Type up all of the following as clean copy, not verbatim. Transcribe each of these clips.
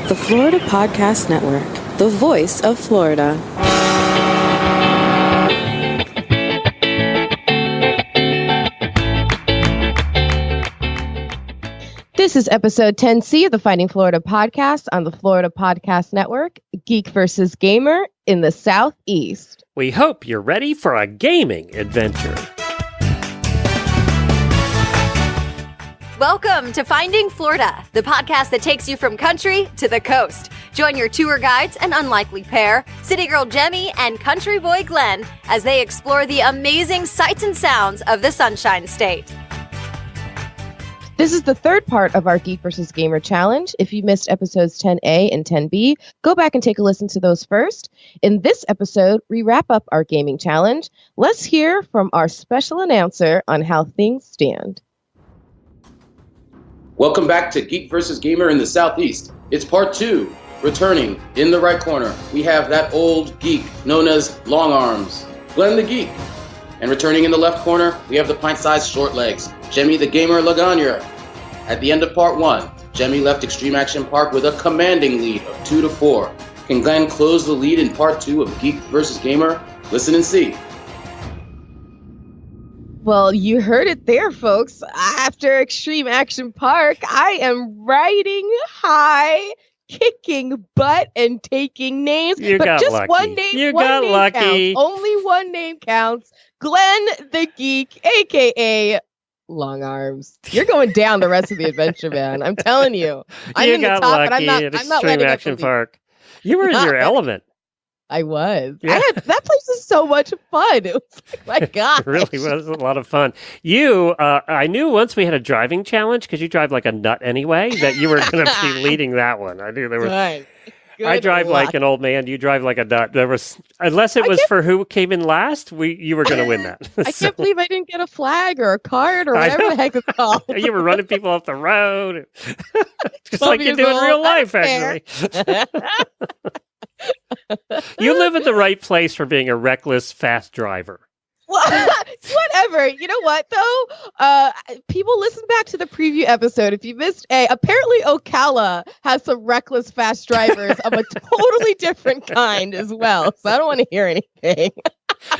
The Florida Podcast Network, the voice of Florida. This is episode 10C of the Finding Florida podcast on the Florida Podcast Network, Geek versus Gamer in the Southeast. We hope you're ready for a gaming adventure. Welcome to Finding Florida, the podcast that takes you from country to the coast. Join your tour guides, an unlikely pair, city girl Jemmy and country boy Glenn, as they explore the amazing sights and sounds of the Sunshine State. This is the third part of our Geek versus Gamer challenge. If you missed episodes 10A and 10B, go back and take a listen to those first. In this episode, we wrap up our gaming challenge. Let's hear from our special announcer on how things stand. Welcome back to Geek vs. Gamer in the Southeast. It's part 2. Returning in the right corner, we have that old geek known as Long Arms, Glenn the Geek. And returning in the left corner, we have the pint-sized short legs, Jemmy the Gamer Legagneur. At the end of part 1, Jemmy left Extreme Action Park with a commanding lead of 2-4. Can Glenn close the lead in part 2 of Geek vs. Gamer? Listen and see. Well, you heard it there, folks. After Extreme Action Park, I am riding high, kicking butt, and taking names. You but got just lucky. one name, You one got name lucky. counts. Only one name counts. Glenn the Geek, a.k.a. Long Arms. You're going down the rest of the adventure, man. I'm telling you. I'm you in the got top, lucky but at I'm not Extreme letting Action up Park. You were in your element. I was. Yeah. That place was so much fun. It was like, my God. It really was a lot of fun. You, I knew once we had a driving challenge, because you drive like a nut anyway, that you were going to be leading that one. I knew there was. Good I drive luck. like an old man. You drive like a nut. There was, unless it was for who came in last, you were going to win that. I can't believe I didn't get a flag or a card or whatever the heck it's called. You were running people off the road, just 12 like you years do in old. real life, Fair. actually. You live in the right place for being a reckless, fast driver. Whatever. You know what, though? People listen back to the preview episode. If you missed apparently Ocala has some reckless fast drivers of a totally different kind as well. So I don't want to hear anything.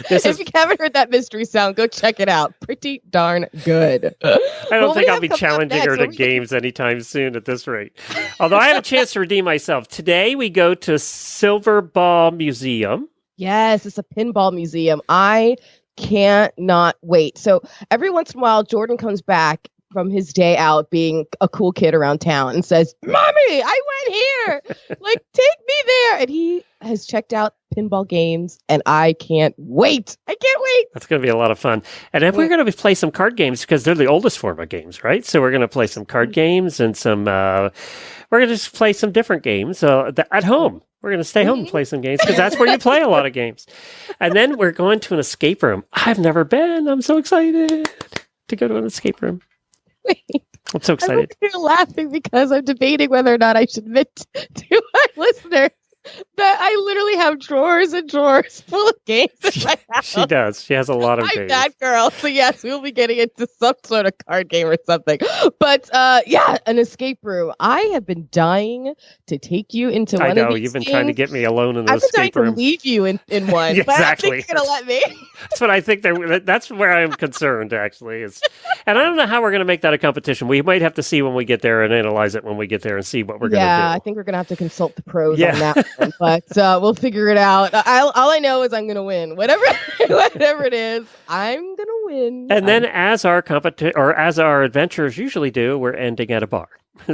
If you haven't heard that mystery sound, go check it out. Pretty darn good. I don't think I'll be challenging her to games anytime soon at this rate. Although I have a chance to redeem myself. Today we go to Silverball Museum. Yes, it's a pinball museum. I can't not wait. So every once in a while, Jordan comes back from his day out being a cool kid around town and says, "Mommy, I went here. Like, take me there." And he has checked out pinball games, and I can't wait. I can't wait. That's going to be a lot of fun. And then we're going to play some card games because they're the oldest form of games, right? So we're going to play some card games and some, we're going to just play some different games at home. We're going to stay home and play some games because that's where you play a lot of games. And then we're going to an escape room. I've never been. I'm so excited to go to an escape room. Wait. I'm so excited. I'm laughing because I'm debating whether or not I should admit to my listeners that I literally have drawers and drawers full of games in my house. She does. She has a lot of I'm games. that girl. So yes, we'll be getting into some sort of card game or something. But yeah, an escape room. I have been dying to take you into one of these. I know, you've been trying to get me alone in the escape room. I've been trying to leave you in one. Yeah, but exactly. I don't think you're going to let me. That's what I think. That's where I am concerned, actually. And I don't know how we're going to make that a competition. We might have to see when we get there and analyze it when we get there and see what we're going to do. Yeah, I think we're going to have to consult the pros on that one. But we'll figure it out. All I know is I'm going to win. Whatever it is, I'm going to win. And then as our adventurers usually do, we're ending at a bar.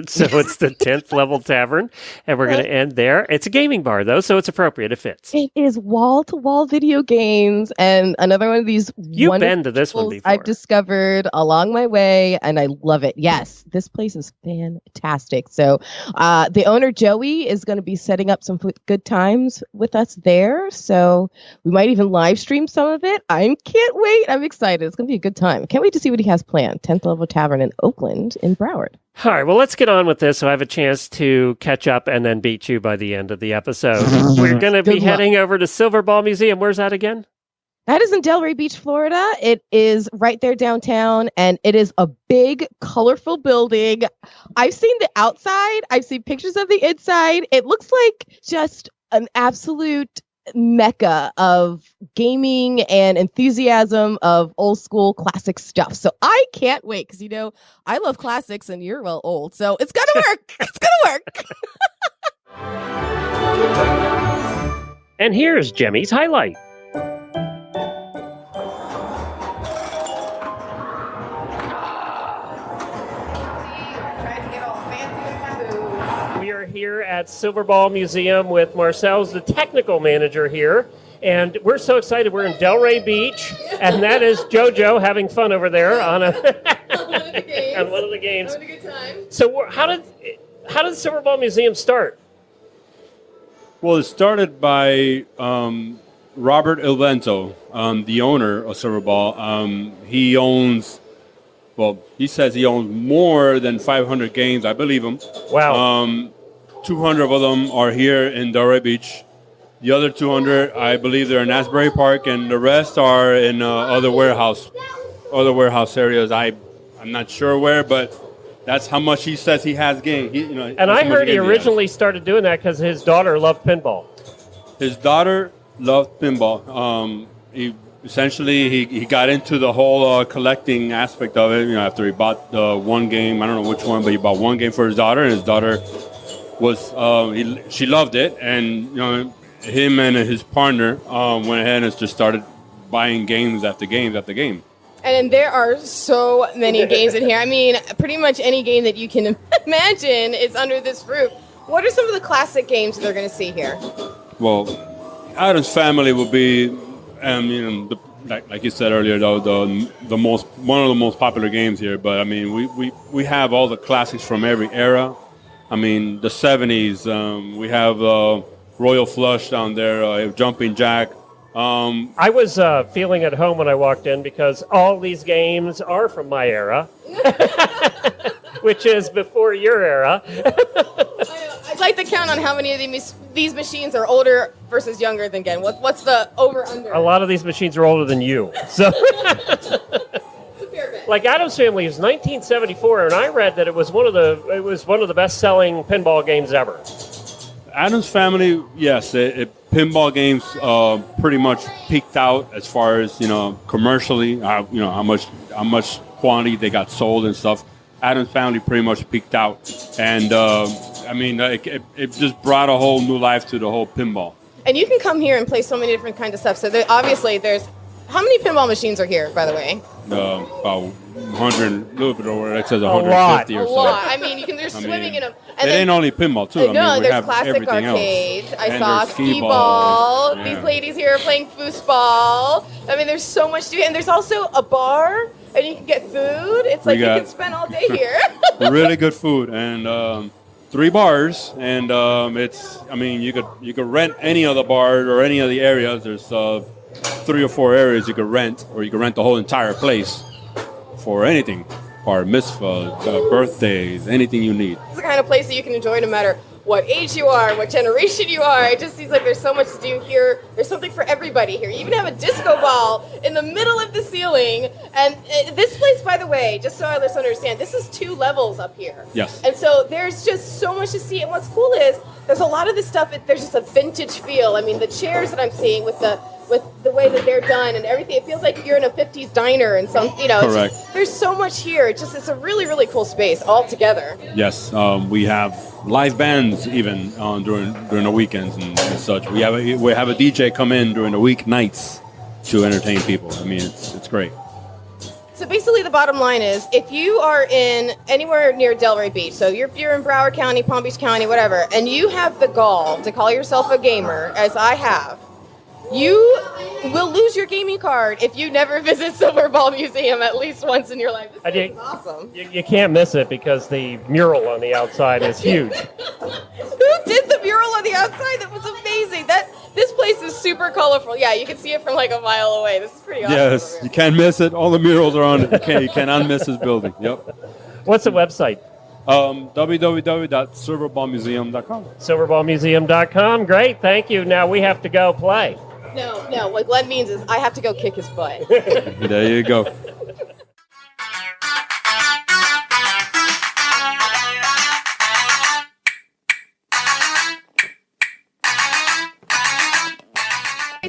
So it's the 10th Level Tavern, and we're going to end there. It's a gaming bar, though, so it's appropriate. It fits. It is wall-to-wall video games, and another one of these You've been to this one before. I've discovered along my way, and I love it. Yes, this place is fantastic. So the owner, Joey, is going to be setting up some good times with us there, so we might even live stream some of it. I can't wait. I'm excited. It's going to be a good time. Can't wait to see what he has planned. 10th Level Tavern in Oakland in Broward. All right, well, let's get on with this so I have a chance to catch up and then beat you by the end of the episode. We're going to be heading over to Silverball Museum. Where's that again? That is in Delray Beach, Florida. It is right there downtown, and it is a big, colorful building. I've seen the outside. I've seen pictures of the inside. It looks like just an absolute mecca of gaming and enthusiasm of old school classic stuff. So I can't wait because, I love classics and you're old. So it's going to work. It's going to work. And here's Jemmy's highlight. Here at Silverball Museum with Marcel's the technical manager here, and we're so excited. We're in Delray Beach, and that is JoJo having fun over there on one of the games. Having a good time. So how did the Silverball Museum start? Well, it started by Robert Ilvento, the owner of Silverball. He owns. Well, he says he owns more than 500 games. I believe him. Wow. 200 of them are here in Delray Beach. The other 200, I believe, they're in Asbury Park, and the rest are in other warehouse areas. I'm not sure where, but that's how much he says he has gained. And I heard he originally started doing that because his daughter loved pinball. His daughter loved pinball. He got into the whole collecting aspect of it. After he bought one game, I don't know which one, but he bought one game for his daughter, and his daughter she loved it, and him and his partner went ahead and just started buying games after games after game. And there are so many games in here. I mean, pretty much any game that you can imagine is under this roof. What are some of the classic games that they're going to see here? Well, Addams Family will be, like you said earlier, one of the most popular games here. But I mean, we have all the classics from every era. I mean, the 70s, we have Royal Flush down there, Jumping Jack. I was feeling at home when I walked in because all these games are from my era, which is before your era. I'd like to count on how many of these machines are older versus younger than Gen. What's the over-under? A lot of these machines are older than you. So. Like Addams Family is 1974, and I read that it was one of the best-selling pinball games ever. Addams Family, yes, pinball games pretty much peaked out as far as commercially, how much quantity they got sold and stuff. Addams Family pretty much peaked out, and it just brought a whole new life to the whole pinball. And you can come here and play so many different kinds of stuff. So obviously, there's how many pinball machines are here, by the way? About 100, a little bit over. It says 150 or so. A lot. I mean, they're swimming in them. And it ain't only pinball, too. No, we there's have classic arcades. Else. I saw skee-ball. These ladies here are playing foosball. I mean, there's so much to do. And there's also a bar, and you can get food. It's like you can spend all day here. Really good food. And 3 bars. And you could rent any of the bars or any of the areas. There's 3 or 4 areas you could rent, or you could rent the whole entire place for anything, bar mitzvah, birthdays, anything you need. It's the kind of place that you can enjoy no matter what age you are, what generation you are. It just seems like there's so much to do here. There's something for everybody here. You even have a disco ball in the middle of the ceiling. And this place, by the way, just so let's understand, this is 2 levels up here. Yes. And so there's just so much to see. And what's cool is there's a lot of this stuff, there's just a vintage feel. I mean, the chairs that I'm seeing with the way that they're done and everything, it feels like you're in a 50s diner and some, Correct. There's so much here. It's a really, really cool space all together. Yes, we have live bands even during the weekends and such. We have a DJ come in during the weeknights to entertain people. I mean, it's great. So basically the bottom line is, if you are in anywhere near Delray Beach, so you're in Broward County, Palm Beach County, whatever, and you have the gall to call yourself a gamer, as I have, you will lose your gaming card if you never visit Silverball Museum at least once in your life. This is awesome. You can't miss it because the mural on the outside is huge. Who did the mural on the outside? That was amazing. This place is super colorful. Yeah, you can see it from like a mile away. This is pretty awesome. Yes, you can't miss it. All the murals are on it. You cannot miss this building. Yep. What's the website? www.silverballmuseum.com. Silverballmuseum.com. Great, thank you. Now we have to go play. No. What Glenn means is I have to go kick his butt. There you go.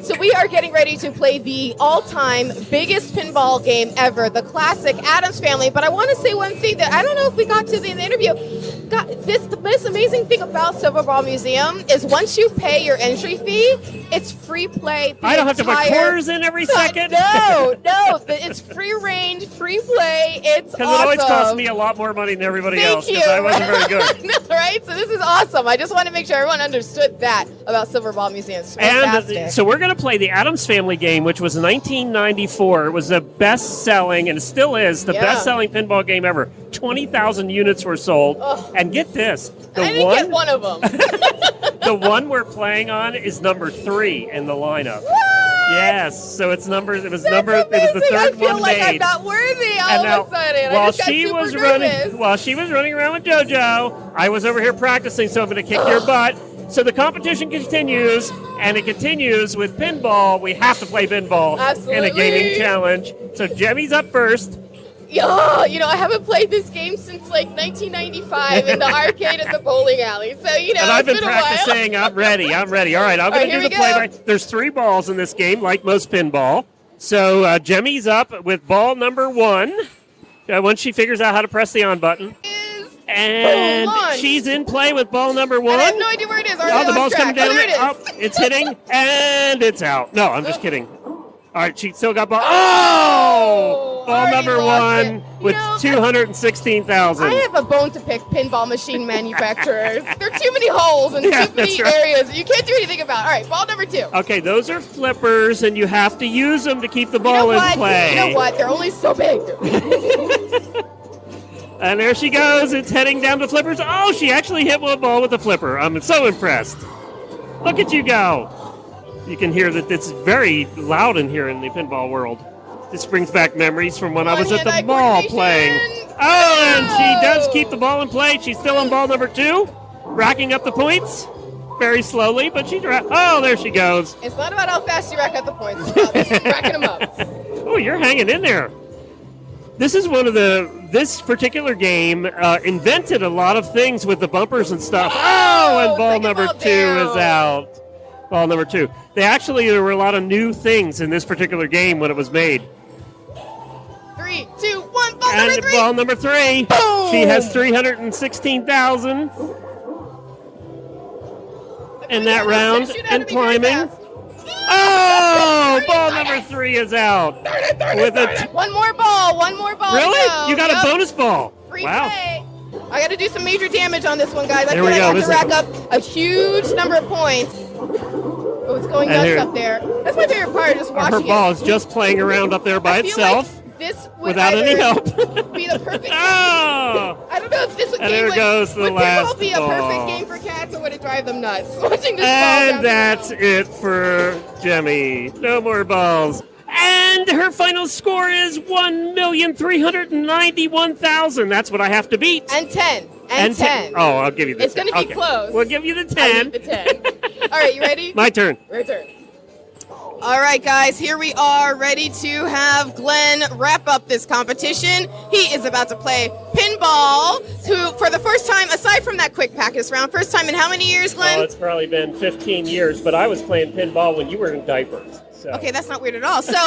So we are getting ready to play the all-time biggest pinball game ever, the classic Addams Family. But I want to say one thing that I don't know if we got to in the interview. The most amazing thing about Silverball Museum is once you pay your entry fee, it's free play. I don't have to put quarters in every second. No, it's free range, free play. It's awesome. Because it always costs me a lot more money than everybody else because I wasn't very good. Right? So this is awesome. I just want to make sure everyone understood that about Silverball Museum. It's fantastic. And so we're going to play the Addams Family game, which was 1994. It was the best-selling, and it still is, the best-selling pinball game ever. 20,000 units were sold. Ugh. And get this. I didn't get one of them. The one we're playing on is number 3 in the lineup. What? Yes, so it was the third I one feel like made. I'm not worthy all of a sudden. While I just got super nervous. while she was running around with JoJo, I was over here practicing, so I'm going to kick your butt. So the competition continues, and it continues with pinball. We have to play pinball in a gaming challenge. So Jemmy's up first. Yeah, I haven't played this game since like 1995 in the arcade at the bowling alley. So, and I've been it's practicing. I'm ready. All right, I'm going to do the play. There's 3 balls in this game, like most pinball. So Jemmy's up with ball number 1. Once she figures out how to press the on button. And she's in play with ball number 1. And I have no idea where it is. The ball's coming down. There it is. Oh, it's hitting, and it's out. No, I'm just kidding. All right, she still got ball. Oh! Ball number 1 with 216,000. I have a bone to pick pinball machine manufacturers. There are too many holes and too many areas you can't do anything about. All right, ball number 2. Okay, those are flippers, and you have to use them to keep the ball in play. You know what? They're only so big. And there she goes. It's heading down to flippers. Oh, she actually hit one ball with a flipper. I'm so impressed. Look at you go. You can hear that it's very loud in here in the pinball world. This brings back memories from when I was at the mall playing. Oh, and she does keep the ball in play. She's still on ball number 2, racking up the points very slowly, but she's oh, there she goes. It's not about how fast you rack up the points. It's about racking them up. Oh, you're hanging in there. This is this particular game invented a lot of things with the bumpers and stuff. Oh, and ball number 2 is out. Ball number 2. There were a lot of new things in this particular game when it was made. 3, 2, 1, ball and number 3. Ball number 3. Boom! She has 316,000 in that round and climbing. Oh, ball number 3 is out. One more ball. Really? You got a bonus ball. Free play. I got to do some major damage on this one, guys. I I have to rack up a huge number of points. Oh, it's going nuts up there. That's my favorite part, just watching it. Her ball is just playing around up there by itself. Like this would without any help. Be the perfect Oh! I don't know if this would And there goes the last pinball be a perfect game for cats, or would it drive them nuts? Watching this and that's it for Jemmy. No more balls. And her final score is 1,391,000. That's what I have to beat. And 10. And 10. Oh, I'll give you the 10. It's going to be close. We'll give you the 10. The 10. All right, you ready? My turn. Your turn. All right, guys, here we are ready to have Glenn wrap up this competition. He is about to play pinball for the first time, aside from that quick practice round. First time in how many years, Glenn? Oh, it's probably been 15 years, but I was playing pinball when you were in diapers. So. Okay, that's not weird at all. So,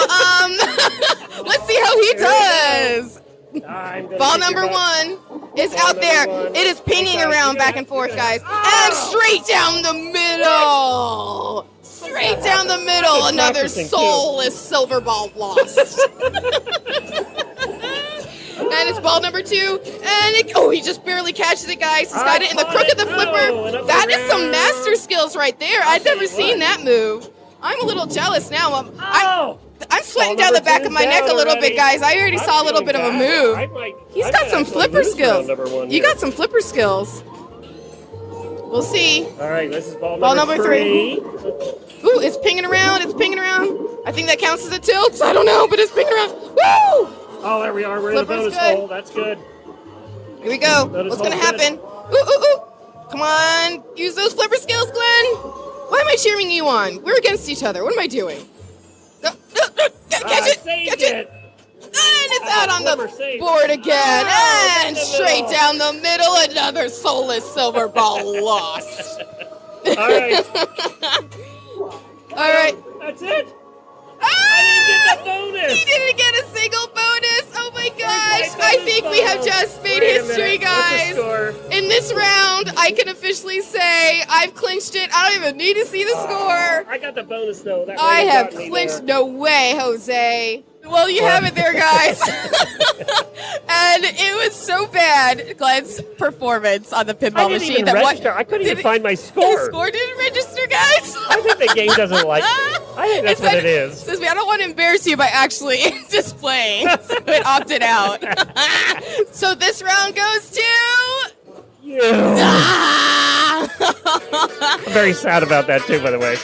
let's see how he does. Ball number 1 is out there. It is pinging around back and forth, guys. And straight down the middle. Straight down the middle. Another soulless Silverball lost. And it's ball number 2. And he just barely catches it, guys. He's got it in the crook of the flipper. That is some master skills right there. I've never seen that move. I'm a little jealous now. I'm sweating down the back of my neck a little bit, guys. I already saw a little bit of a move. He's got some flipper skills. You got some flipper skills. We'll see. All right, this is ball number 3. Ooh, it's pinging around. It's pinging around. I think that counts as a tilt. I don't know, but it's pinging around. Woo! Oh, there we are. We're in the bonus hole. That's good. Here we go. What's going to happen? Ooh, ooh, ooh. Come on. Use those flipper skills, Glenn. Why am I cheering you on? We're against each other. What am I doing? Catch it! And it's out on the board again. And straight down the middle, another soulless Silverball lost. All right. All right. That's it. I didn't get the bonus. He didn't get a single bonus. Oh my gosh. I think we have just made history, guys. In this round, I can officially say I've clinched it. I don't even need to see the score. I got the bonus, though. That I really have got me clinched. there. No way, Jose. Well, you have it there, guys. And it was so bad, Glenn's performance on the pinball machine. I couldn't even find my score. His score didn't register, guys. I think the game doesn't like me. I think that's what it is. Says, I don't want to embarrass you by actually displaying. So it opted out. So this round goes to... You. I'm very sad about that, too, by the way.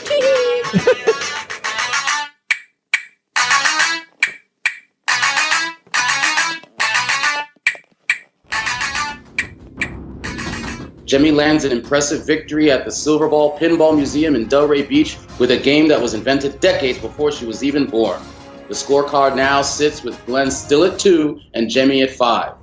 Jemmy lands an impressive victory at the Silverball Pinball Museum in Delray Beach with a game that was invented decades before she was even born. The scorecard now sits with Glenn still at 2 and Jemmy at 5.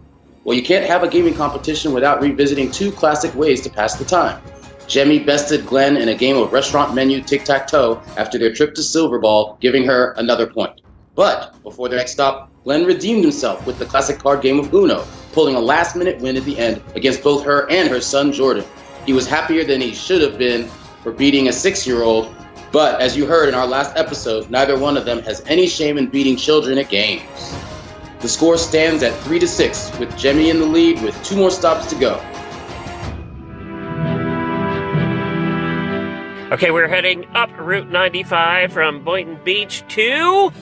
Well, you can't have a gaming competition without revisiting 2 classic ways to pass the time. Jemmy bested Glenn in a game of restaurant menu tic-tac-toe after their trip to Silverball, giving her another point. But before their next stop, Glenn redeemed himself with the classic card game of Uno, pulling a last-minute win at the end against both her and her son Jordan. He was happier than he should have been for beating a 6-year-old, but as you heard in our last episode, neither one of them has any shame in beating children at games. The score stands at 3-6, with Jemmy in the lead with 2 more stops to go. Okay, we're heading up Route 95 from Boynton Beach to...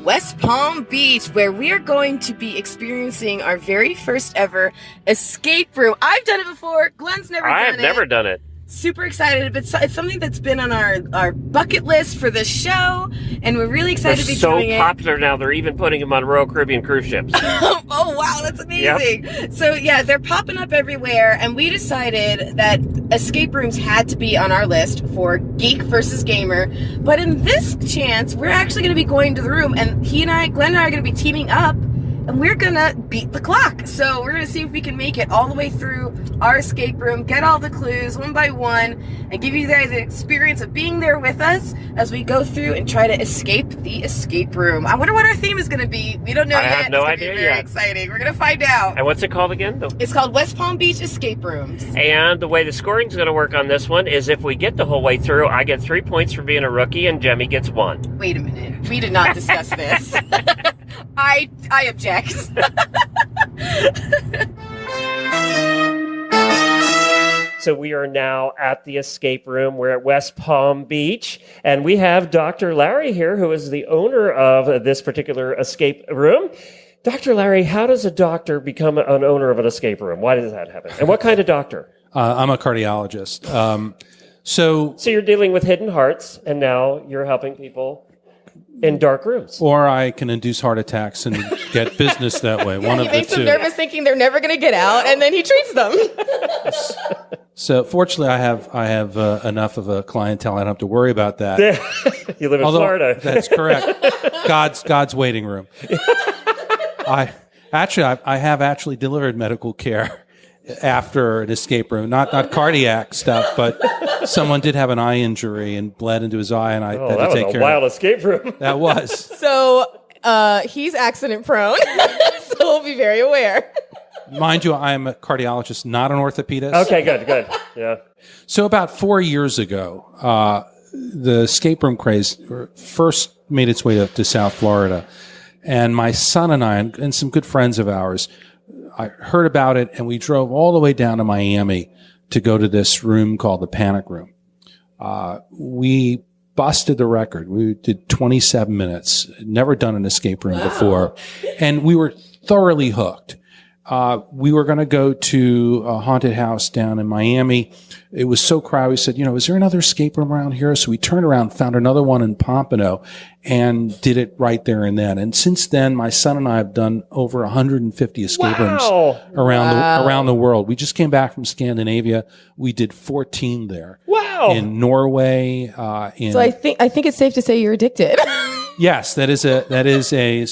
West Palm Beach, where we are going to be experiencing our very first ever escape room. I've done it before. Glenn's never done it. I've never done it. Super excited, but it's something that's been on our bucket list for this show, and we're really excited to be doing it. They're so popular now, they're even putting them on Royal Caribbean cruise ships. Oh, wow, that's amazing. Yep. So, yeah, they're popping up everywhere, and we decided that escape rooms had to be on our list for Geek versus Gamer, but in this chance, we're actually going to be going to the room, and Glenn and I are going to be teaming up, and we're going to beat the clock. So we're going to see if we can make it all the way through our escape room, get all the clues one by one, and give you guys the experience of being there with us as we go through and try to escape the escape room. I wonder what our theme is going to be. We don't know yet. I have no idea yet. Very exciting. We're going to find out. And what's it called again? It's called West Palm Beach Escape Rooms. And the way the scoring is going to work on this one is if we get the whole way through, I get 3 points for being a rookie and Jemmy gets 1. Wait a minute. We did not discuss this. I object. So we are now at the escape room. We're at West Palm Beach, and we have Dr. Larry here, who is the owner of this particular escape room. Dr. Larry, how does a doctor become an owner of an escape room? Why does that happen? And what kind of doctor? I'm a cardiologist. So you're dealing with hidden hearts, and now you're helping people in dark rooms. Or I can induce heart attacks and get business that way. One of the two. He makes them nervous thinking they're never going to get out, and then he treats them. So fortunately, I have enough of a clientele. I don't have to worry about that. You live in Florida. That's correct. God's waiting room. I have actually delivered medical care after an escape room, not cardiac stuff, but someone did have an eye injury and bled into his eye, and I had to take care of it. That was a wild escape room. That was. So he's accident prone, so we'll be very aware. Mind you, I'm a cardiologist, not an orthopedist. Okay, good. Yeah. So about 4 years ago, the escape room craze first made its way up to South Florida, and my son and I, and some good friends of ours, I heard about it, and we drove all the way down to Miami to go to this room called the Panic Room. We busted the record. We did 27 minutes, never done an escape room before, and we were thoroughly hooked. we were going to go to a haunted house down in Miami. It was so crowded. We said, is there another escape room around here? So we turned around, found another one in Pompano, and did it right there and then. And since then, my son and I have done over 150 escape rooms around the world. We just came back from Scandinavia. We did 14 there. Wow. In Norway. So I think it's safe to say you're addicted. Yes, that is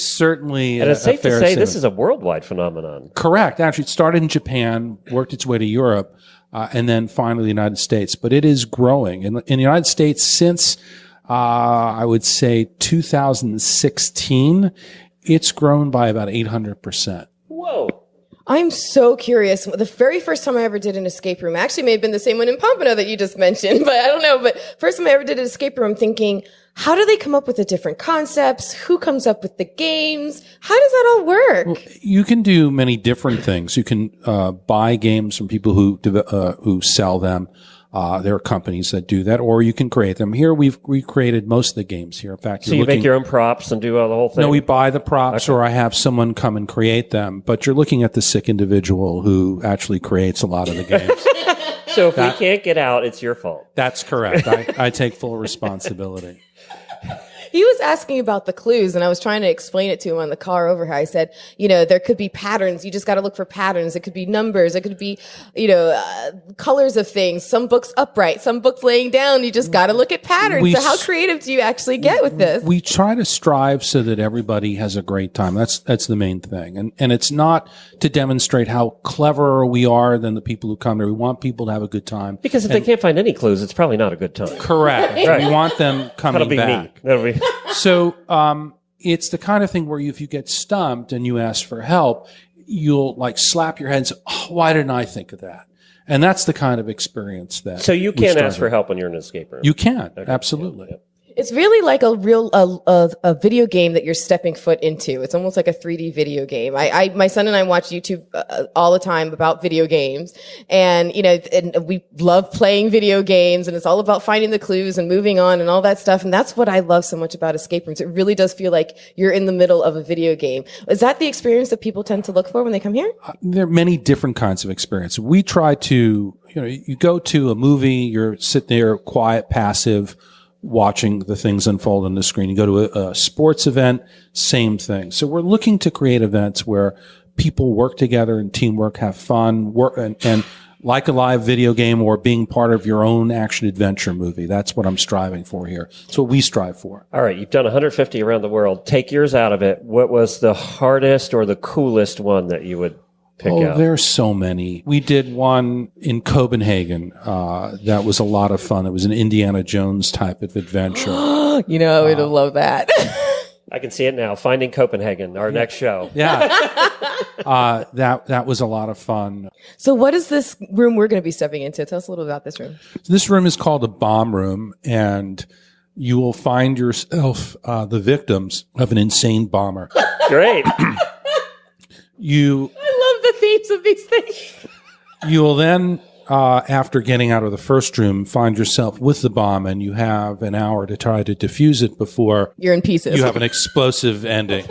certainly. And it's safe to say statement. this is a worldwide phenomenon. Correct. Actually, it started in Japan, worked its way to Europe, and then finally the United States. But it is growing. In the United States, since I would say 2016, it's grown by about 800%. Whoa. I'm so curious. The very first time I ever did an escape room, actually may have been the same one in Pompano that you just mentioned, but I don't know. But first time I ever did an escape room, I'm thinking, how do they come up with the different concepts? Who comes up with the games? How does that all work? Well, you can do many different things. You can buy games from people who sell them. There are companies that do that, or you can create them. Here, we've recreated most of the games here. In fact, so you make your own props and do the whole thing? No, we buy the props, or I have someone come and create them. But you're looking at the sick individual who actually creates a lot of the games. So if we can't get out, it's your fault. That's correct. I take full responsibility. He was asking about the clues, and I was trying to explain it to him on the car over here. I said, there could be patterns. You just got to look for patterns. It could be numbers. It could be, colors of things. Some books upright, some books laying down. You just got to look at patterns. So how creative do you actually get with this? We try to strive so that everybody has a great time. That's the main thing. And it's not to demonstrate how cleverer we are than the people who come there. We want people to have a good time. Because if they can't find any clues, it's probably not a good time. Correct. Right. We want them coming That'll be back. Me. That'll be. So it's the kind of thing where if you get stumped and you ask for help, you'll slap your head and say, oh, why didn't I think of that? And that's the kind of experience that. So you can ask for help when you're in an escape room. You can, absolutely. Yeah. It's really like a real a video game that you're stepping foot into. It's almost like a 3D video game. My son and I watch YouTube all the time about video games, and and we love playing video games, and it's all about finding the clues and moving on and all that stuff. And that's what I love so much about escape rooms. It really does feel like you're in the middle of a video game. Is that the experience that people tend to look for when they come here? There are many different kinds of experience. We try to, you go to a movie, you're sitting there quiet, passive, watching the things unfold on the screen. You go to a sports event, same thing. So we're looking to create events where people work together and teamwork, have fun, work and like a live video game or being part of your own action adventure movie. That's what I'm striving for here. That's what we strive for. All right. You've done 150 around the world. Take yours out of it. What was the hardest or the coolest one that you would pick out? There's so many. We did one in Copenhagen. That was a lot of fun. It was an Indiana Jones type of adventure. I would love that. I can see it now. Finding Copenhagen, our next show. Yeah. That was a lot of fun. So what is this room we're going to be stepping into? Tell us a little about this room. So this room is called a bomb room, and you will find yourself the victims of an insane bomber. Great. I love the themes of these things. You will then, after getting out of the first room, find yourself with the bomb, and you have an hour to try to defuse it before you're in pieces. You have an explosive ending.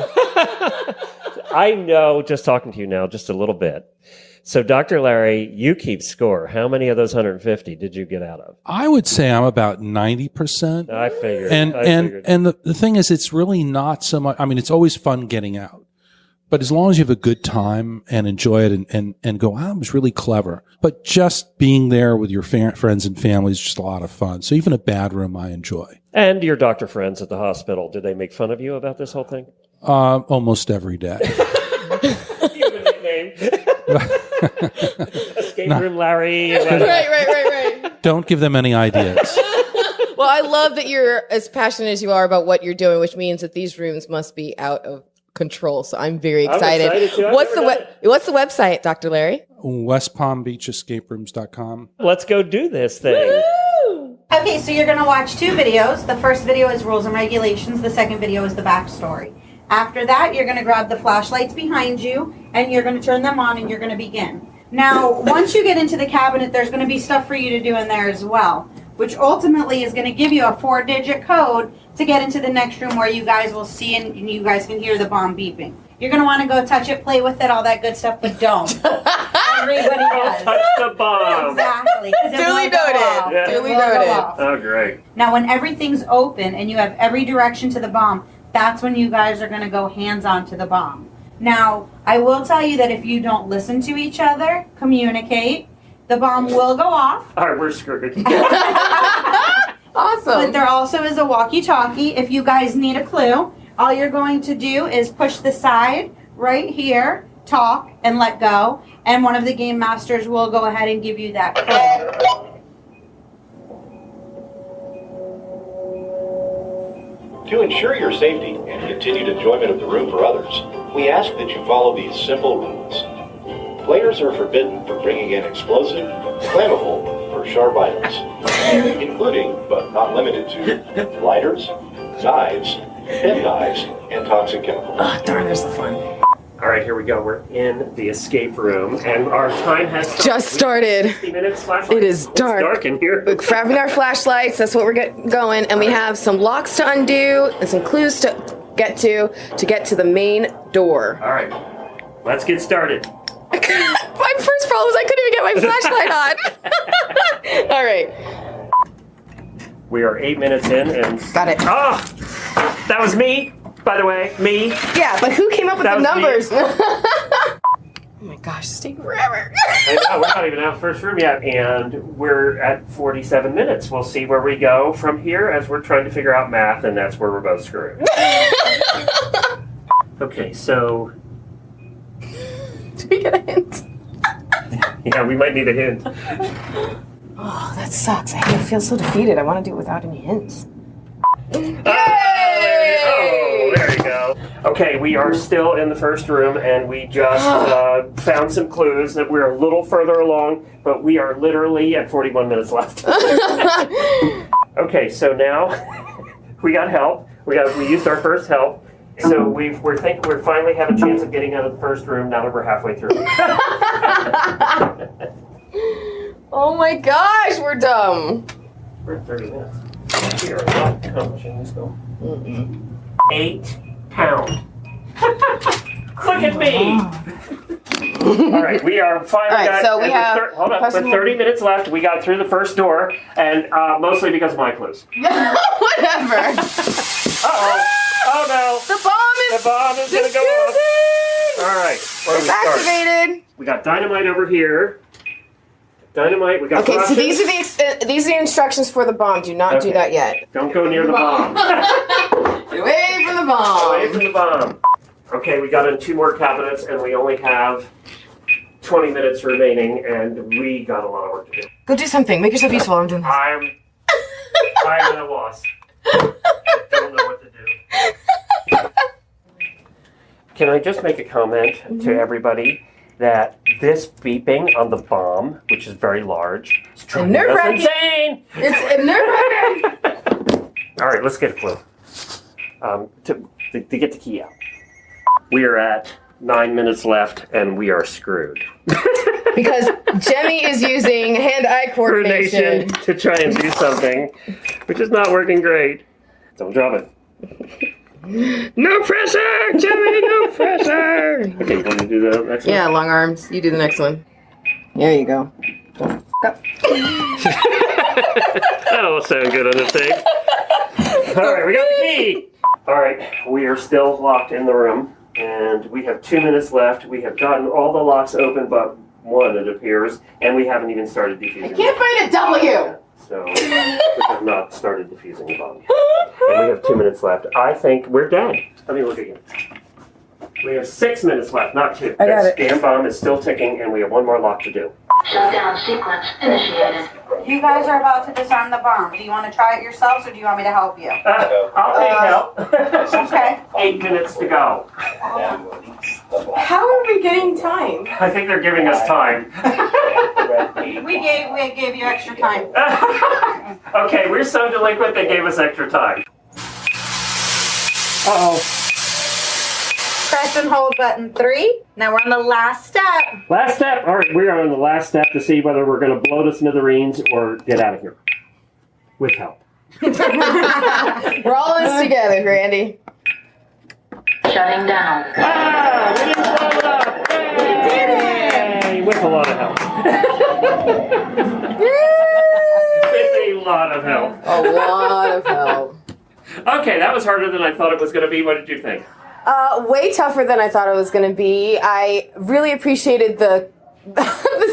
I know, just talking to you now, just a little bit. So, Dr. Larry, you keep score. How many of those 150 did you get out of? I would say I'm about 90%. I figured. And the thing is, it's really not so much. I mean, it's always fun getting out. But as long as you have a good time and enjoy it and go, it was really clever. But just being there with your friends and family is just a lot of fun. So even a bad room, I enjoy. And your doctor friends at the hospital, did they make fun of you about this whole thing? Almost every day. You have a nickname. Escape Room Larry. Right. Don't give them any ideas. Well, I love that you're as passionate as you are about what you're doing, which means that these rooms must be out of control. So I'm very excited. I'm excited too. What's the website, Dr. Larry? WestPalmBeachEscapeRooms.com. Let's go do this thing. Woo! Okay, so you're going to watch two videos. The first video is rules and regulations. The second video is the backstory. After that, you're going to grab the flashlights behind you, and you're going to turn them on, and you're going to begin. Now, once you get into the cabinet, there's going to be stuff for you to do in there as well, which ultimately is going to give you a 4-digit code to get into the next room where you guys will see and you guys can hear the bomb beeping. You're going to want to go touch it, play with it, all that good stuff, but don't. Everybody does. Touch the bomb. Exactly. Duly noted. Yeah. Duly noted. Oh, great. Now, when everything's open and you have every direction to the bomb, that's when you guys are going to go hands-on to the bomb. Now, I will tell you that if you don't listen to each other, communicate, the bomb will go off. All right, we're screwed. Awesome. But there also is a walkie-talkie if you guys need a clue. All you're going to do is push the side right here, talk, and let go. And one of the game masters will go ahead and give you that clue. To ensure your safety and continued enjoyment of the room for others, we ask that you follow these simple rules. Players are forbidden from bringing in explosive, flammable, or sharp items, including, but not limited to, lighters, knives, penknives, and toxic chemicals. Oh, darn, there's the fun. All right, here we go. We're in the escape room, and our time has started. Just started. 60 minutes, flashlight. It is dark. It's dark in here. We're grabbing our flashlights. That's what we're going. And we have some locks to undo and some clues to get to the main door. All right, let's get started. My first problem was I couldn't even get my flashlight on. All right. We are 8 minutes in, and Got it. Oh, that was me, by the way. Me. Yeah, but who came up with That the was me. numbers? Oh my gosh, it's taking forever. I know, we're not even out of first room yet, and we're at 47 minutes. We'll see where we go from here as we're trying to figure out math, and that's where we're both screwed. Okay, so... Do we get a hint? Yeah, we might need a hint. Oh, that sucks. I feel so defeated. I want to do it without any hints. Oh, there you go. Okay, we are still in the first room, and we just found some clues that we're a little further along, but we are literally at 41 minutes left. Okay, so now we got help. We used our first help. So we finally have a chance of getting out of the first room now that we're halfway through. Oh my gosh, we're dumb. We're at 30 minutes. We are not accomplishing this goal. 8 pounds. Look at me. All right, we are finally. All right, so we have. Hold on, with 30 minutes left, we got through the first door, and mostly because of my clues. Whatever. Uh-oh. Oh no! The bomb is going to go off. All right, where do we start? activated. We got dynamite over here. Dynamite. We got. Okay, Russian. so these are the instructions for the bomb. Do not do that yet. Don't go near the bomb. Get away from the bomb. Away from the bomb. Okay, we got in 2 more cabinets, and we only have 20 minutes remaining, and we got a lot of work to do. Go do something. Make yourself useful. I'm doing this. I'm at a loss. I don't know what to do. Can I just make a comment to everybody that this beeping on the bomb, which is very large, is driving us insane. It's nerve-wracking. All right, let's get a clue. To get the key out. We are at 9 minutes left, and we are screwed. Because Jemmy is using hand-eye coordination to try and do something, which is not working great. Don't drop it. No pressure, Jemmy, no pressure. Okay, you want to do the next one? Yeah, long arms. You do the next one. There you go. Don't f*** up. That'll sound good on the thing. All right, we got the key. All right, we are still locked in the room, and we have 2 minutes left. We have gotten all the locks open but one, it appears, and we haven't even started defusing. I can't find a W. So we have not started defusing the bomb. And we have 2 minutes left. I think we're dead. Let me look again. We have 6 minutes left, not 2. I got it. That damn bomb is still ticking, and we have 1 more lock to do. Shutdown sequence initiated. You guys are about to disarm the bomb. Do you want to try it yourselves, or do you want me to help you? I'll take help. Okay. 8 minutes to go. How are we getting time? I think they're giving us time. We gave you extra time. Okay, we're so delinquent they gave us extra time. Uh-oh. Press and hold button 3. Now we're on the last step. Last step. All right, we are on the last step to see whether we're going to blow to smithereens or get out of here. With help. We're all in this together, Randy. shutting down. We didn't blow it up! We did it! With a lot of help. With a lot of help. A lot of help. Okay, that was harder than I thought it was going to be. What did you think? Way tougher than I thought it was going to be. I really appreciated the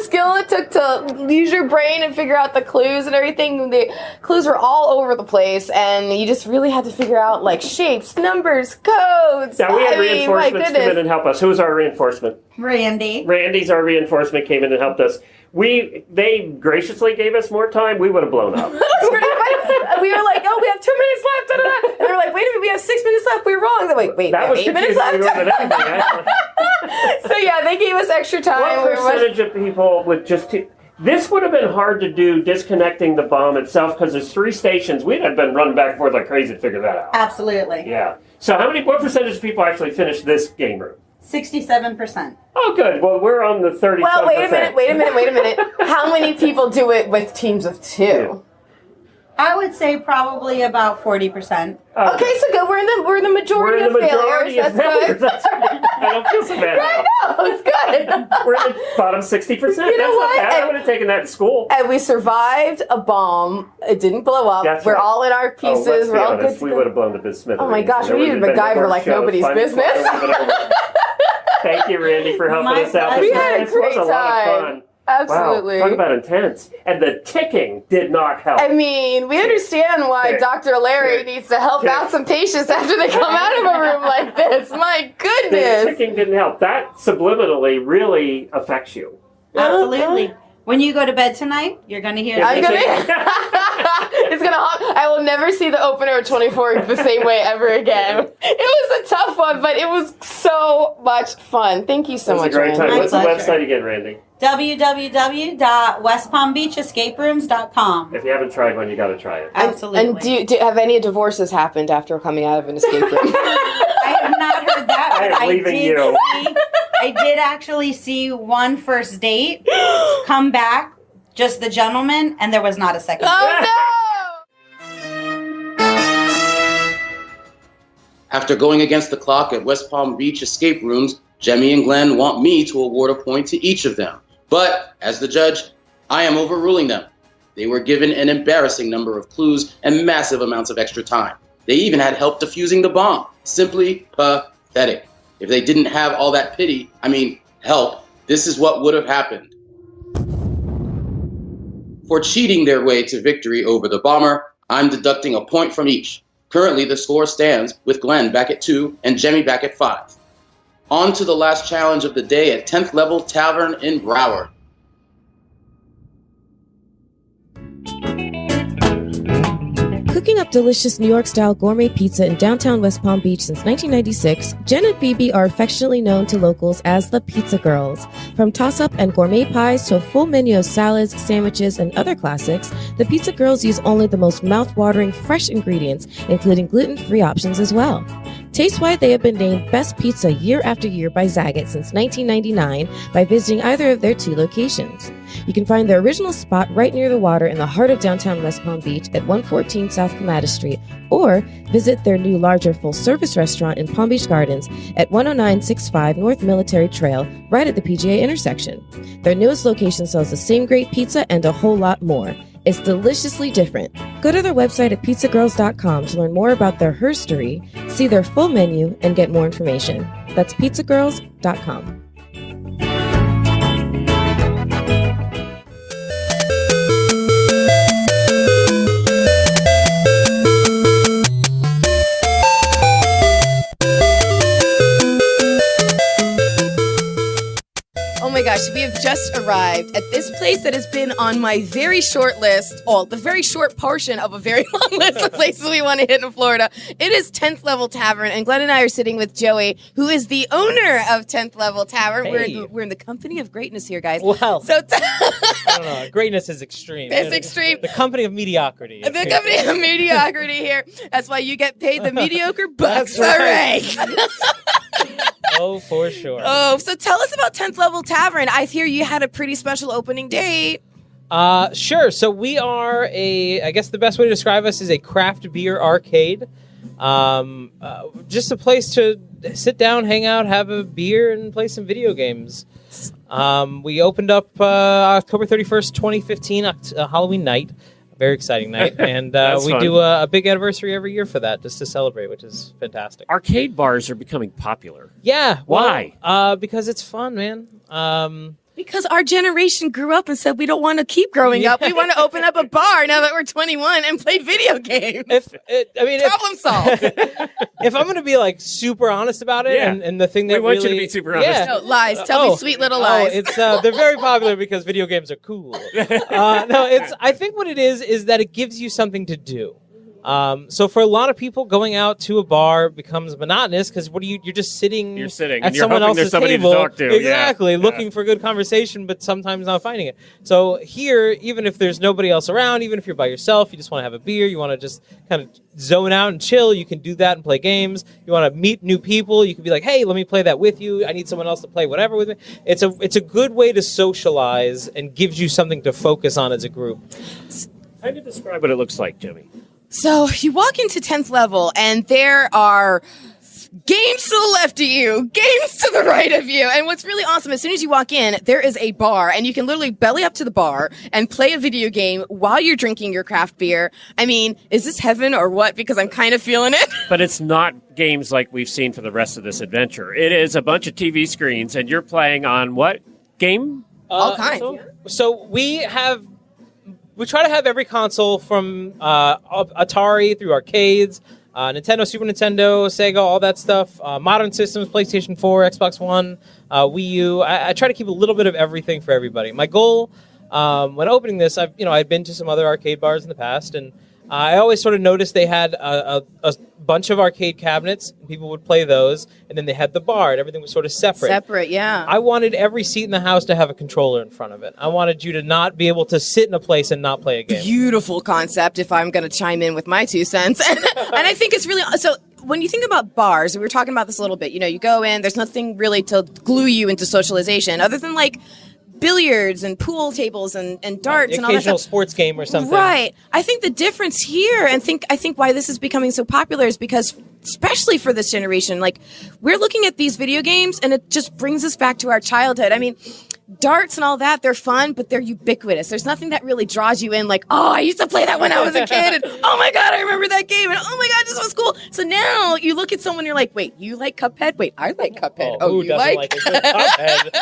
skill it took to use your brain and figure out the clues and everything. The clues were all over the place, and you just really had to figure out like shapes, numbers, codes. Now we had reinforcements come in and help us. Who was our reinforcement? Randy. Randy's our reinforcement came in and helped us. They graciously gave us more time. We would have blown up. That was pretty funny. We were like, oh, we have 2 minutes left. Da, da, da. And they were like, wait a minute, we have 6 minutes left. We were wrong. They're like, wait, that we have 8 minutes left. So yeah, they gave us extra time. What percentage of people would just... This would have been hard to do disconnecting the bomb itself because there's 3 stations. We'd have been running back and forth like crazy to figure that out. Absolutely. Yeah. So what percentage of people actually finished this game room? 67%. Oh, good. Well, we're on the 30%. Well, wait a minute. How many people do it with teams of 2? Yeah. I would say probably about 40%. Okay, so good. We're in the majority of failures. That's good. That's right. I don't feel so bad now. I know, it's good. We're in the bottom 60%. You know That's what? not bad. I would have taken that in school. And we survived a bomb. It didn't blow up. That's We're right. all in our pieces. Let's be We're all honest. good. We would have blown the business. Oh my gosh, we need MacGyver like nobody's business. Thank you, Randy, for helping us out. We had a great was a lot of time. fun. Absolutely. Wow, talk about intense. And the ticking did not help. I mean, we understand why Dr. Larry needs to help out some patients after they come out of a room like this. My goodness. The ticking didn't help. That subliminally really affects you. Absolutely. When you go to bed tonight, you're going to hear I will never see the opener of 24 the same way ever again. It was a tough one, but it was so much fun. Thank you so much, It was a great time. Randy. What's the website again, Randy? www.westpalmbeachescaperooms.com. If you haven't tried one, you got to try it. Absolutely. And do have any divorces happened after coming out of an escape room? I have not heard that, but I did actually see one first date come back, just the gentleman, and there was not a second. Oh no! After going against the clock at West Palm Beach escape rooms, Jemmy and Glenn want me to award a point to each of them. But, as the judge, I am overruling them. They were given an embarrassing number of clues and massive amounts of extra time. They even had help defusing the bomb. Simply pathetic. If they didn't have all that help, this is what would have happened. For cheating their way to victory over the bomber, I'm deducting a point from each. Currently, the score stands with Glenn back at 2 and Jemmy back at 5. On to the last challenge of the day at 10th Level Tavern in Broward. Cooking up delicious New York-style gourmet pizza in downtown West Palm Beach since 1996, Jen and Phoebe are affectionately known to locals as the Pizza Girls. From toss-up and gourmet pies to a full menu of salads, sandwiches, and other classics, the Pizza Girls use only the most mouth-watering, fresh ingredients, including gluten-free options as well. Taste-wise, they have been named Best Pizza year after year by Zagat since 1999 by visiting either of their 2 locations. You can find their original spot right near the water in the heart of downtown West Palm Beach at 114 South Clematis Street, or visit their new larger full-service restaurant in Palm Beach Gardens at 10965 North Military Trail, right at the PGA intersection. Their newest location sells the same great pizza and a whole lot more. It's deliciously different. Go to their website at pizzagirls.com to learn more about their herstory, see their full menu, and get more information. That's pizzagirls.com. Oh my gosh, we have just arrived at this place that has been on my very short list, the very short portion of a very long list of places we want to hit in Florida. It is 10th Level Tavern, and Glenn and I are sitting with Joey, who is the owner of 10th Level Tavern. Hey. We're in the company of greatness here, guys. Well, so I don't know. Greatness is extreme. It's extreme. The company of mediocrity. The company of mediocrity here. That's why you get paid the mediocre bucks. That's right. All right. Oh, for sure. Oh, so tell us about 10th Level Tavern. I hear you had a pretty special opening date. Sure. So we are I guess the best way to describe us is a craft beer arcade. Just a place to sit down, hang out, have a beer, and play some video games. We opened up October 31st, 2015, Halloween night. Very exciting night. And we do a big anniversary every year for that, just to celebrate, which is fantastic. Arcade bars are becoming popular. Yeah. Why? Because it's fun, man. Because our generation grew up and said we don't want to keep growing up. We want to open up a bar now that we're 21 and play video games. Problem solved. If I'm going to be like super honest about it, and the thing that we want really, you to be super honest. No, lies. Tell me sweet little lies. It's they're very popular because video games are cool. I think what it is that it gives you something to do. So for a lot of people, going out to a bar becomes monotonous because you're just sitting. You're sitting at and you're someone hoping else's there's somebody table, to talk to. Exactly, looking for good conversation, but sometimes not finding it. So here, even if there's nobody else around, even if you're by yourself, you just want to have a beer, you want to just kind of zone out and chill. You can do that and play games. You want to meet new people. You can be like, hey, let me play that with you. I need someone else to play whatever with me. It's a good way to socialize and gives you something to focus on as a group. Kind of describe what it looks like, Jemmy. So you walk into 10th level and there are games to the left of you, games to the right of you. And what's really awesome, as soon as you walk in, there is a bar and you can literally belly up to the bar and play a video game while you're drinking your craft beer. I mean, is this heaven or what? Because I'm kind of feeling it. But it's not games like we've seen for the rest of this adventure. It is a bunch of TV screens and you're playing on what game? All kinds. So we try to have every console from Atari through arcades, Nintendo, Super Nintendo, Sega, all that stuff. Modern systems, PlayStation 4, Xbox One, Wii U. I try to keep a little bit of everything for everybody. My goal when opening this, I'd been to some other arcade bars in the past, and I always sort of noticed they had a bunch of arcade cabinets, and people would play those, and then they had the bar, and everything was sort of separate. Separate, yeah. I wanted every seat in the house to have a controller in front of it. I wanted you to not be able to sit in a place and not play a game. Beautiful concept, if I'm going to chime in with my 2 cents. And I think it's really... So when you think about bars, we were talking about this a little bit, you go in, there's nothing really to glue you into socialization, other than like billiards and pool tables and darts and all that occasional stuff. Sports game or something. Right. I think the difference here, and I think why this is becoming so popular is because, especially for this generation, like, we're looking at these video games and it just brings us back to our childhood. I mean, darts and all that, they're fun, but they're ubiquitous. There's nothing that really draws you in like, oh, I used to play that when I was a kid, and oh my God, I remember that game, and oh my God, this was cool. So now you look at someone, you're like, wait, you like Cuphead? Wait, I like Cuphead. Oh, who you doesn't like? a good Cuphead?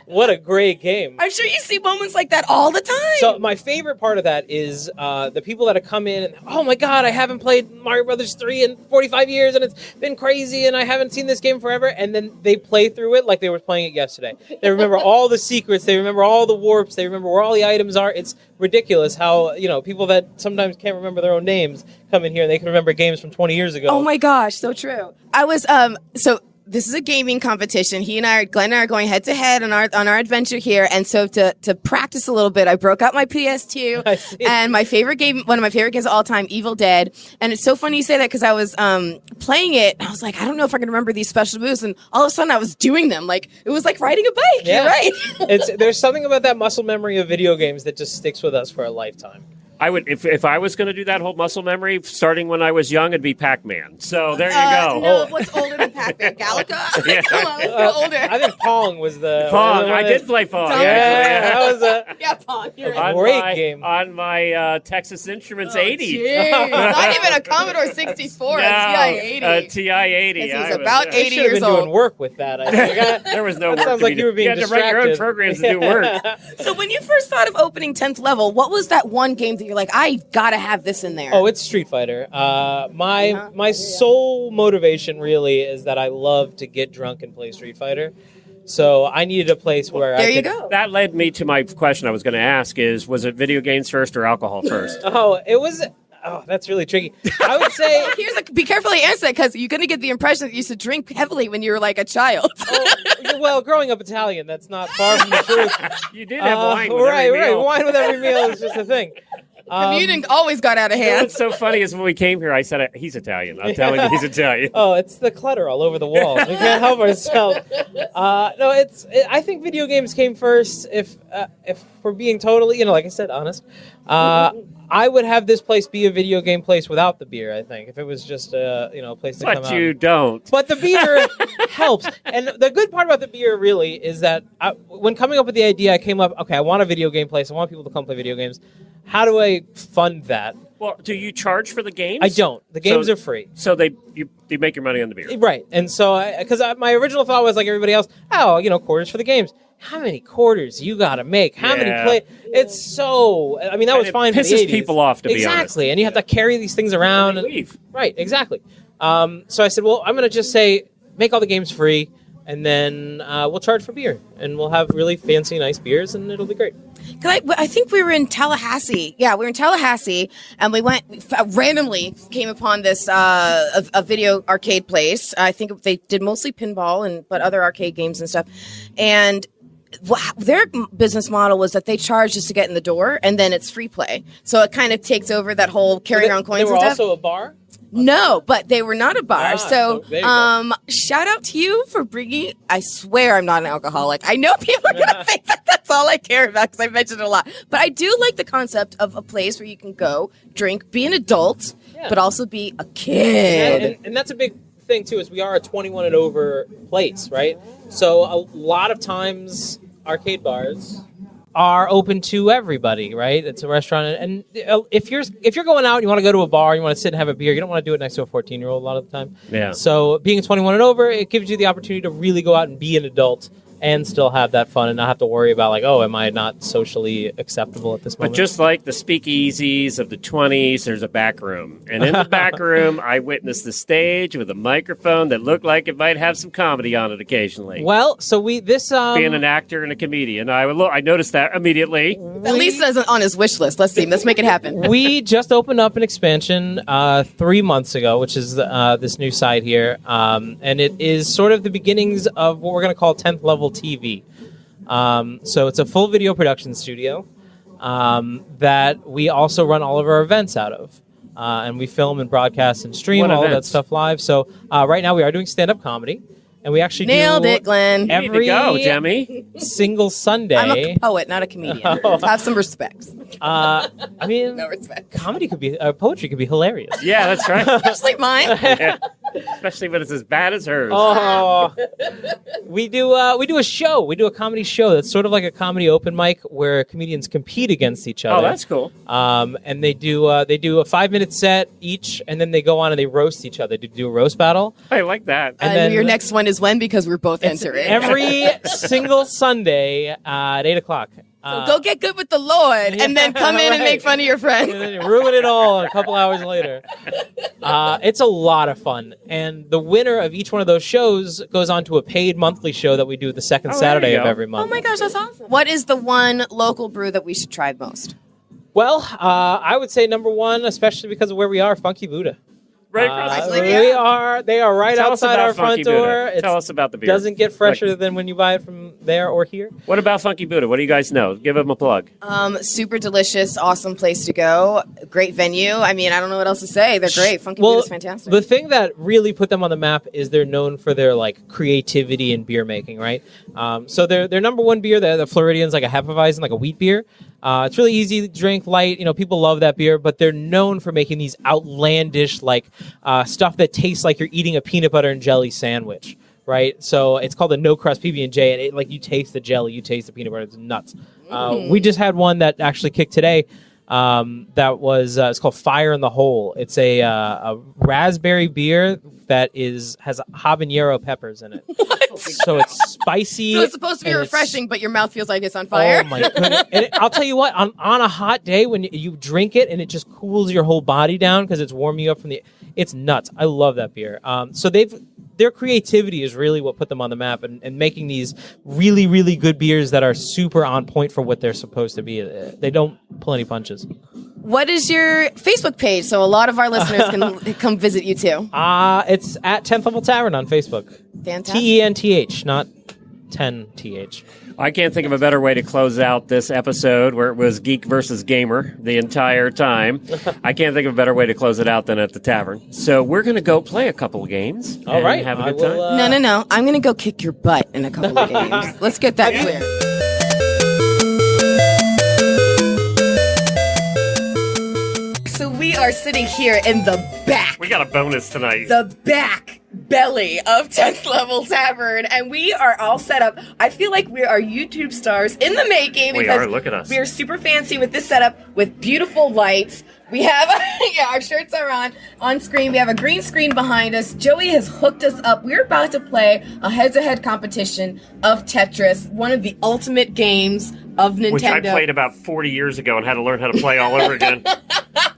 What a great game. I'm sure you see moments like that all the time. So my favorite part of that is the people that have come in and, oh my God, I haven't played Mario Brothers 3 in 45 years and it's been crazy and I haven't seen this game forever. And then they play through it like they were playing it yesterday. They remember all the secrets. They remember all the warps. They remember where all the items are. It's ridiculous how, people that sometimes can't remember their own names come in here and they can remember games from 20 years ago. Oh my gosh, so true. I was, this is a gaming competition. Glenn and I are going head to head on our adventure here. And so to practice a little bit, I broke out my PS2 and my favorite game, one of my favorite games of all time, Evil Dead. And it's so funny you say that because I was playing it. And I was like, I don't know if I can remember these special moves. And all of a sudden I was doing them. Like, it was like riding a bike. Yeah. You're right. There's something about that muscle memory of video games that just sticks with us for a lifetime. I would, if I was going to do that whole muscle memory, starting when I was young, it'd be Pac-Man. So there you go. No, what's older than Pac-Man? Galaga? Yeah. Come on, let's go older. I think Pong was the... Pong. I did play Pong. Yeah, that was a Pong. You're right. Great game. On my Texas Instruments 80. Geez. Not even a Commodore 64, a TI-80. A TI-80. He's about 80 years been old. doing work with that. I think. There was no work. Sounds like you were being You had to write your own distracted. programs to do work. So when you first thought of opening 10th level, what was that one game that you're like, I gotta have this in there? Oh, it's Street Fighter. My sole motivation really is that I love to get drunk and play Street Fighter. So I needed a place where there you go. That led me to my question I was going to ask was it video games first or alcohol first? Oh, that's really tricky. I would say... Be careful how you answer that, because you're going to get the impression that you used to drink heavily when you were like a child. Well, growing up Italian, that's not far from the truth. You did have wine with every every meal. Right. Wine with every meal is just a thing. Commuting always got out of You know hand. what's so funny is when we came here, I said he's Italian. I'm telling you, he's Italian. Oh, it's the clutter all over the wall. We can't help ourselves. No, I think video games came first. If we're being totally, like I said, honest, I would have this place be a video game place without the beer. I think if it was just a place to come out. But you don't. But the beer helps. And the good part about the beer really is that when coming up with the idea, I came up, okay, I want a video game place. I want people to come play video games. How do I fund that? Well, do you charge for the games? I don't. The games are free. So you make your money on the beer. Right. And so, because my original thought was like everybody else, quarters for the games. How many quarters you got to make? How many play? It's so. I mean, that was fine. It pisses people off, to be honest. Exactly, and you have to carry these things around and leave. Right. Exactly. So I said, well, I'm going to just say make all the games free, and then we'll charge for beer, and we'll have really fancy, nice beers, and it'll be great. I think we were in Tallahassee. Yeah, we were in Tallahassee, and we randomly came upon this a video arcade place. I think they did mostly pinball but other arcade games and stuff, and their business model was that they charge just to get in the door, and then it's free play. So it kind of takes over that whole carrying around coins. They were and stuff. also a bar? No, but they were not a bar. So shout out to you for bringing. I swear I'm not an alcoholic. I know people are gonna think that that's all I care about because I mentioned it a lot. But I do like the concept of a place where you can go, drink, be an adult, but also be a kid. And that's a big thing too. Is we are a 21 and over place, right? So a lot of times arcade bars are open to everybody, right? It's a restaurant, and if you're going out and you want to go to a bar, you want to sit and have a beer, you don't want to do it next to a 14-year-old a lot of the time. Yeah. So being a 21 and over, it gives you the opportunity to really go out and be an adult and still have that fun and not have to worry about am I not socially acceptable at this moment? But just like the speakeasies of the 20s, there's a back room. And in the back room, I witnessed the stage with a microphone that looked like it might have some comedy on it occasionally. Well, so being an actor and a comedian, I noticed that immediately. At least that's on his wish list. Let's make it happen. We just opened up an expansion 3 months ago, which is this new site here. And it is sort of the beginnings of what we're going to call 10th Level TV. So it's a full video production studio that we also run all of our events out of. And we film and broadcast and stream all of that stuff live. So right now we are doing stand-up comedy. And we actually nailed it, Glenn. Every you need to go, Jemmy. Single Sunday. I'm a poet, not a comedian. Have some respect. I mean, no respect. Comedy could be, poetry could be hilarious. Yeah, that's right. Especially mine. Yeah. Especially when it's as bad as hers. Oh, we do a show. We do a comedy show that's sort of like a comedy open mic where comedians compete against each other. Oh, that's cool. And they do a 5-minute set each, and then they go on and they roast each other. They do a roast battle. I like that. And then your next one is when? Because we're both entering. Every single Sunday at 8:00. So go get good with the Lord, and then come in and make fun of your friends. And then you ruin it all a couple hours later. It's a lot of fun. And the winner of each one of those shows goes on to a paid monthly show that we do the second Saturday of every month. Oh my gosh, that's awesome. What is the one local brew that we should try most? Well, I would say number one, especially because of where we are, Funky Buddha. Right across the street. They are right outside our front door. Tell us about the beer. Doesn't get fresher than when you buy it from there or here. What about Funky Buddha? What do you guys know? Give them a plug. Super delicious, awesome place to go. Great venue. I mean, I don't know what else to say. They're great. Funky Buddha is fantastic. The thing that really put them on the map is they're known for their creativity in beer making, right? So their number one beer, the Floridian's like a Hefeweizen, like a wheat beer. It's really easy to drink, light. People love that beer, but they're known for making these outlandish, stuff that tastes like you're eating a peanut butter and jelly sandwich, right? So it's called a no crust PB&J, and you taste the jelly, you taste the peanut butter. It's nuts. We just had one that actually kicked today. That was it's called Fire in the Hole. It's a raspberry beer that has habanero peppers in it. So it's spicy. So it's supposed to be refreshing, but your mouth feels like it's on fire. Oh my goodness! And I'll tell you what, on a hot day when you drink it and it just cools your whole body down because it's warming you up from it's nuts. I love that beer. So their creativity is really what put them on the map and making these really, really good beers that are super on point for what they're supposed to be. They don't pull any punches. What is your Facebook page so a lot of our listeners can come visit you too? It's at 10th Level Tavern on Facebook. Fantastic. TENTH, not 10TH. I can't think of a better way to close out this episode where it was Geek versus Gamer the entire time. I can't think of a better way to close it out than at the tavern. So we're going to go play a couple of games. All right. Have a good time. No. I'm going to go kick your butt in a couple of games. Let's get that clear. So we are sitting here in the back. We got a bonus tonight. The back belly of 10th Level Tavern, and we are all set up. I feel like we are YouTube stars in the making. We are. Look at us. We are super fancy with this setup with beautiful lights. We have, our shirts are on screen. We have a green screen behind us. Joey has hooked us up. We're about to play a head-to-head competition of Tetris, one of the ultimate games of Nintendo. Which I played about 40 years ago and had to learn how to play all over again.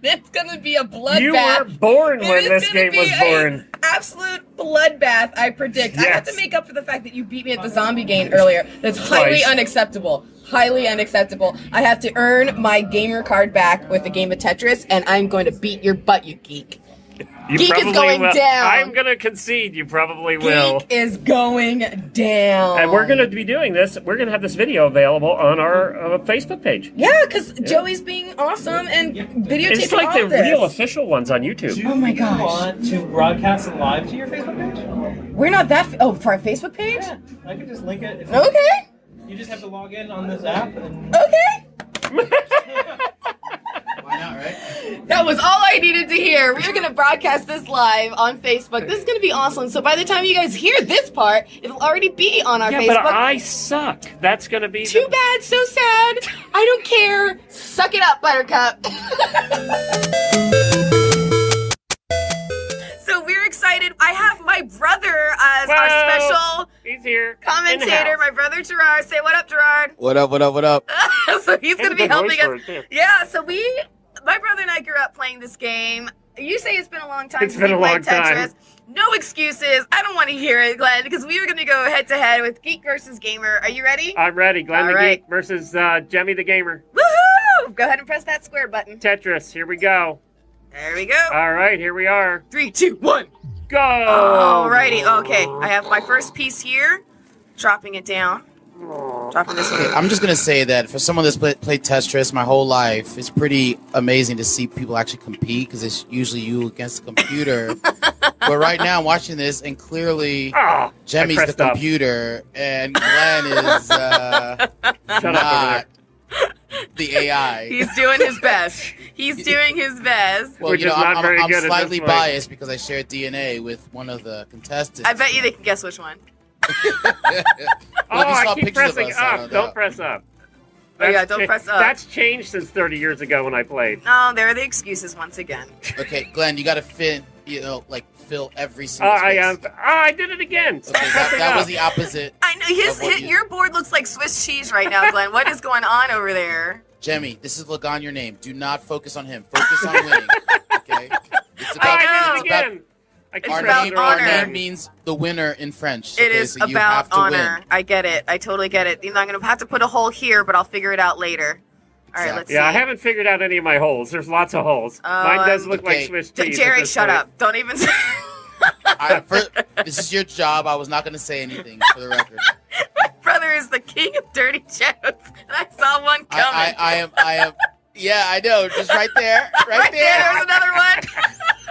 It's going to be a bloodbath. You were born when this game was born. Absolute bloodbath, I predict. Yes. I have to make up for the fact that you beat me at the zombie game earlier. That's highly unacceptable. Highly unacceptable. I have to earn my gamer card back with a game of Tetris, and I'm going to beat your butt, you geek. Geek is going down. I'm going to concede you probably will. Geek is going down. And we're going to be doing this. We're going to have this video available on our Facebook page. Yeah, because Joey's being awesome and videotaping It's like all the this. real official ones on YouTube. Oh my gosh. Do you want to broadcast it live to your Facebook page? We're not that... for our Facebook page? Yeah, I can just link it. Okay. You just have to log in on this app. And... Okay. Why not, right? That was all I needed to hear. We're going to broadcast this live on Facebook. This is going to be awesome. So by the time you guys hear this part, it'll already be on our Facebook. But I suck. That's going to be... Too bad, so sad. I don't care. Suck it up, Buttercup. So we're excited. I have my brother as our special He's here. commentator. My brother Gerard. Say what up, Gerard. What up? So he's going to be helping us. Too. Yeah, so my brother and I grew up playing this game. You say it's been a long time It's since been we a played long Tetris. time. No excuses. I don't want to hear it, Glenn, because we are going to go head-to-head with Geek versus Gamer. Are you ready? I'm ready. Glenn All the right. Geek versus Jemmy the Gamer. Woohoo! Go ahead and press that square button. Tetris. Here we go. There we go. All right. Here we are. 3, 2, 1. Go! Alrighty. Okay. I have my first piece here. Dropping it down. Dropping this one. Okay, I'm just gonna say that for someone that's played Tetris my whole life, it's pretty amazing to see people actually compete because it's usually you against the computer. But right now, I'm watching this, and clearly Jemmy's the computer, and Glenn is not the AI. He's doing his best. He's doing his best. Well, Which is not very I'm good at slightly this point. biased because I share DNA with one of the contestants. I bet you they can guess which one. I keep pressing up. Don't press up. Oh, yeah, don't press up. That's changed since 30 years ago when I played. Oh, there are the excuses once again. Okay, Glenn, you got to fill every single space. I did it again. Stop Okay, pressing that up. was the opposite. I know your board looks like Swiss cheese right now, Glenn. What is going on over there? Jemmy, this is Legagneur name. Do not focus on him. Focus on winning. Okay? It's I know. it's about our name means the winner in French. It is so you have about to honor. win. I get it. I totally get it. I'm going to have to put a hole here, but I'll figure it out later. All right, let's see. Yeah, I haven't figured out any of my holes. There's lots of holes. Mine does look like Swiss cheese. Jerry, shut up. Don't even say This is your job. I was not going to say anything for the record. My brother is the king of dirty jokes, and I saw one coming. I am. Yeah, I know. Just right there. Right there. There's another one.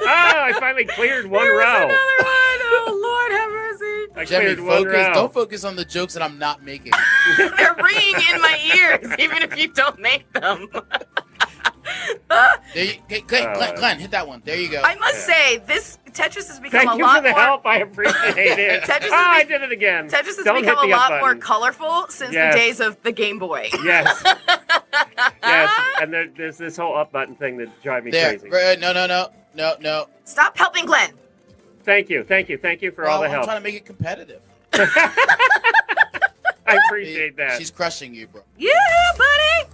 I finally cleared one row. Another one. Oh, Lord have mercy. I Jemmy, cleared one row. don't focus on the jokes that I'm not making. They're ringing in my ears, even if you don't make them. Glenn, hit that one. There you go. I must say, this Tetris has become Thank a you lot for the more... help. I appreciate it. I did it again. Tetris has Don't become hit a the up lot button. more colorful since the days of the Game Boy. Yes. Yes. And there's this whole up button thing that drives me crazy. No. Stop helping Glenn. Thank you for all the help. I'm trying to make it competitive. I appreciate that. She's crushing you, bro. Yeah, buddy.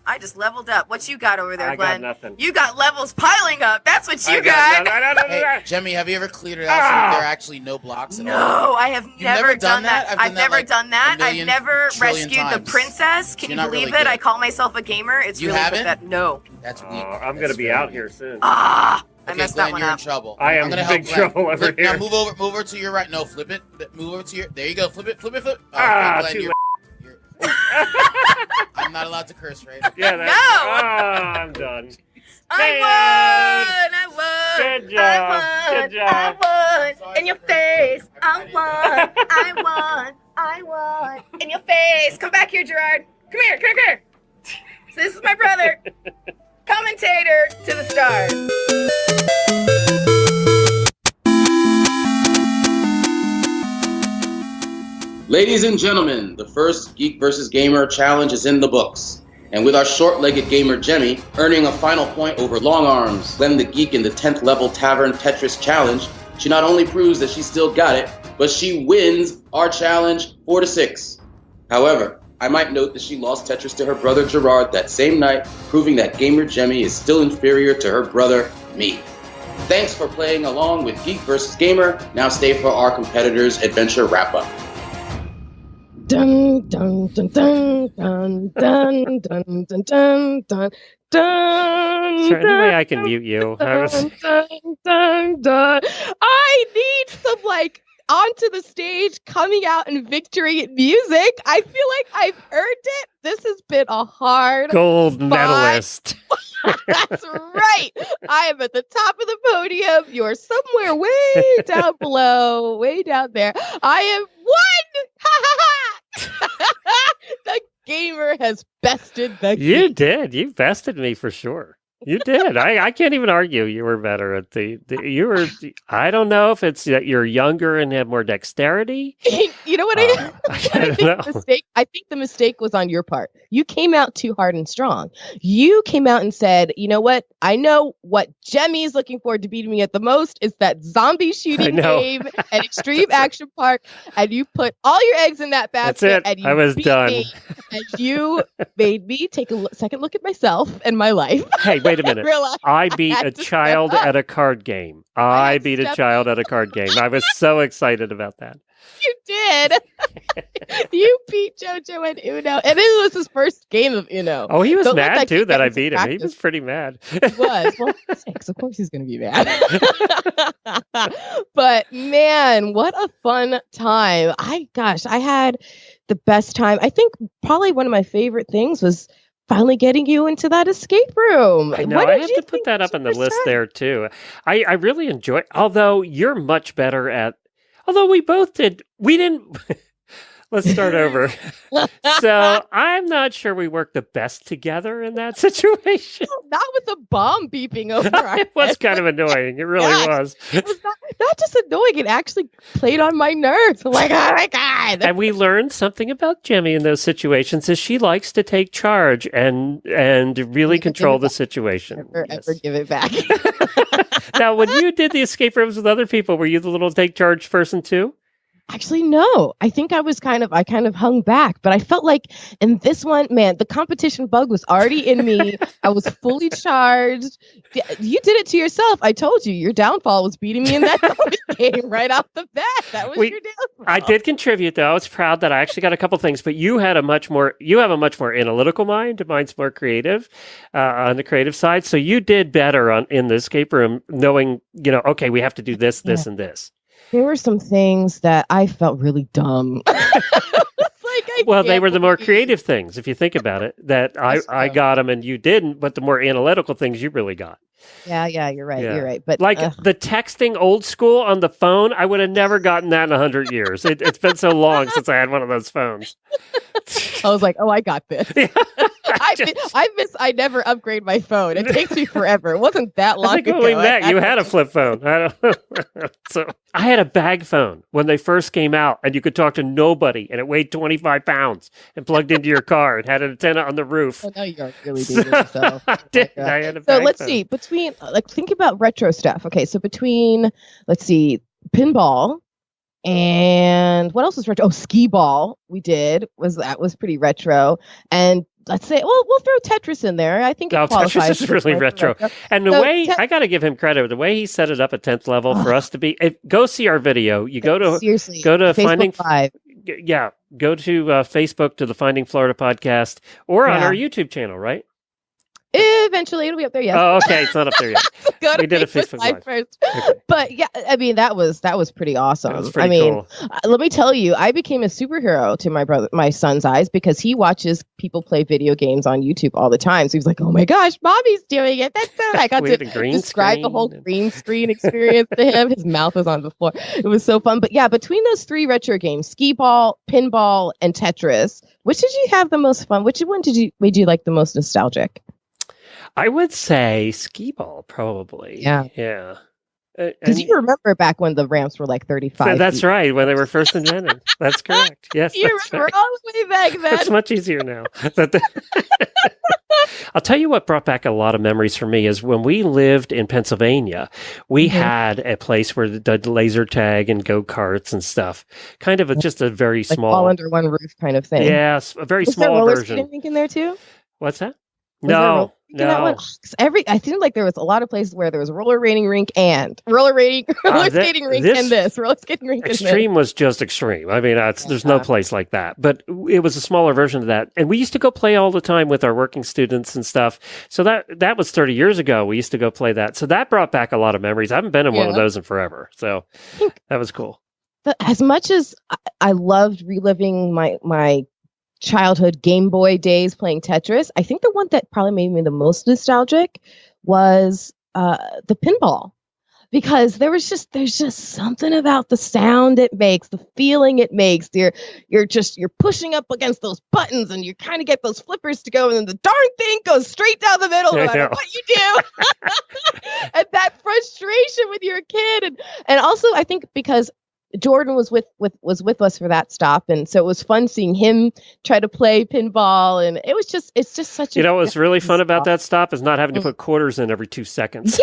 I just leveled up. What you got over there, I Glenn? got nothing. You got levels piling up. That's what you got. Hey, Jemmy, have you ever cleared it out so there are actually no blocks at all? No, I have never done that. I've never done that. a I've million never trillion rescued the times. princess. Can You're you not believe really it? good. I call myself a gamer. It's You really haven't? pathetic. No. That's weak. I'm going to be out here soon. I Okay, messed Glenn, that one you're up. in trouble. I am I'm gonna in help big Glenn. trouble over Now here. move over to your right. No, flip it. Move over to your. There you go. Flip it. Ah, Glenn, too you're- late. I'm not allowed to curse, right? Yeah, No! I'm done. I won. Good job. Good job. I won. In your face. I won. In your face. Come back here, Gerard. Come here. So this is my brother. Commentator to the stars. Ladies and gentlemen, the first Geek vs. Gamer challenge is in the books. And with our short-legged gamer Jemmy earning a final point over Long Arms, Glenn the Geek in the 10th Level Tavern Tetris Challenge, she not only proves that she still got it, but she wins our challenge 4-6. However, I might note that she lost Tetris to her brother Gerard that same night, proving that gamer Jemmy is still inferior to her brother, me. Thanks for playing along with Geek vs. Gamer. Now stay for our competitors' adventure wrap-up. Dun dun dun dun dun dun dun dun dun dun dun. Is there any way I can mute you? I need some onto the stage coming out in victory music. I feel like I've earned it. This has been a hard gold fight. Medalist. That's right. I am at the top of the podium. You're somewhere way down below, way down there. I am one. Ha ha ha. The gamer has bested the You geek. did. You bested me for sure. You did. I can't even argue you were better at you were. I don't know if it's that you're younger and have more dexterity. You know what I think the mistake was on your part. You came out too hard and strong. You came out and said, you know what? I know what Jemmy is looking forward to beating me at the most is that zombie shooting game at Extreme Action Park. And you put all your eggs in that basket. That's it. And you I was beat done. Me, and you made me take a second look at myself and my life. Hey, wait a minute. I beat a child at a card game. I beat a child at a card game. I was so excited about that. You did. You beat JoJo at Uno. And it was his first game of Uno. Oh, he was Don't mad, too, that I beat him. practice. He was pretty mad. He was. Well, of course he's going to be mad. But, man, what a fun time. I had the best time. I think probably one of my favorite things was finally getting you into that escape room. I know. I have to put that up on the list there, too. I really enjoy, although you're much better at, although we both did, we didn't, let's start over. So I'm not sure we worked the best together in that situation. Not with the bomb beeping over our It was kind of annoying. It really was. It was not just annoying. It actually played on my nerves. I'm like, oh my God. And we learned something about Jemmy in those situations is she likes to take charge and really control the situation. Ever give it back. Now, when you did the escape rooms with other people, were you the little take charge person too? Actually, no. I think I kind of hung back, but I felt like in this one, man, the competition bug was already in me. I was fully charged. You did it to yourself. I told you your downfall was beating me in that game right off the bat. That was your downfall. I did contribute though. I was proud that I actually got a couple things, but you have a much more analytical mind. Mine's more creative on the creative side. So you did better in the escape room, knowing, okay, we have to do this, this, and this. There were some things that I felt really dumb. They were the more creative things, if you think about it, that I got them and you didn't, but the more analytical things you really got. Yeah, you're right. Yeah. You're right. But the texting old school on the phone, I would have never gotten that in 100 years. It's been so long since I had one of those phones. I was like, oh, I got this. I never upgrade my phone. It takes me forever. It wasn't that long ago. When we met, you had a flip phone. So I had a bag phone when they first came out, and you could talk to nobody, and it weighed 25 pounds and plugged into your car. It had an antenna on the roof. Oh, no, you're really dating yourself. I did. I had a bag So let's phone. see. Think about retro stuff. Okay, so between, pinball and what else was retro? Oh, skee ball. We did that was pretty retro. And let's say, we'll throw Tetris in there. I think Tetris is really retro. And the way I got to give him credit, the way he set it up at 10th level for us to be. Go see our video. You go to Facebook Finding Live. Yeah, go to Facebook to the Finding Florida podcast or on our YouTube channel, right? Eventually, it'll be up there. Yes. Oh, okay. It's not up there yet. Go to We did a Facebook Live first. Okay. But yeah, I mean, that was pretty awesome. That was pretty cool. Let me tell you, I became a superhero to my son's eyes because he watches people play video games on YouTube all the time. So he was like, "Oh my gosh, Mommy's doing it!" That's so. I got to describe the whole green screen experience to him. His mouth was on the floor. It was so fun. But yeah, between those 3 retro games, skee-ball, pinball, and Tetris, which did you have the most fun? Which one made you like the most nostalgic? I would say skee-ball, probably. Yeah. Because you remember back when the ramps were like 35. That's right, when they were first invented. That's correct. Yes, you remember all the way back then. It's much easier now. I'll tell you what brought back a lot of memories for me is when we lived in Pennsylvania, we had a place where they did laser tag and go-karts and stuff. Kind of just a very small... all under one roof kind of thing. Yes, a very Was small there roller version. skating rink in there too? What's that? No. No. I think like there was a lot of places where there was roller skating rink and roller skating rink and this roller skating rink. Extreme was just extreme. I mean, there's no place like that. But it was a smaller version of that, and we used to go play all the time with our working students and stuff. So that was 30 years ago. We used to go play that. So that brought back a lot of memories. I haven't been in one of those in forever. So that was cool. As much as I loved reliving my childhood Game Boy days playing Tetris, I think the one that probably made me the most nostalgic was the pinball, because there's just something about the sound it makes, the feeling it makes. You're pushing up against those buttons and you kind of get those flippers to go, and then the darn thing goes straight down the middle no matter what you do. And that frustration when you're a kid, and also I think because Jordan was with us for that stop, and so it was fun seeing him try to play pinball, and it's just such a... what's really fun about that stop is not having to put quarters in every 2 seconds.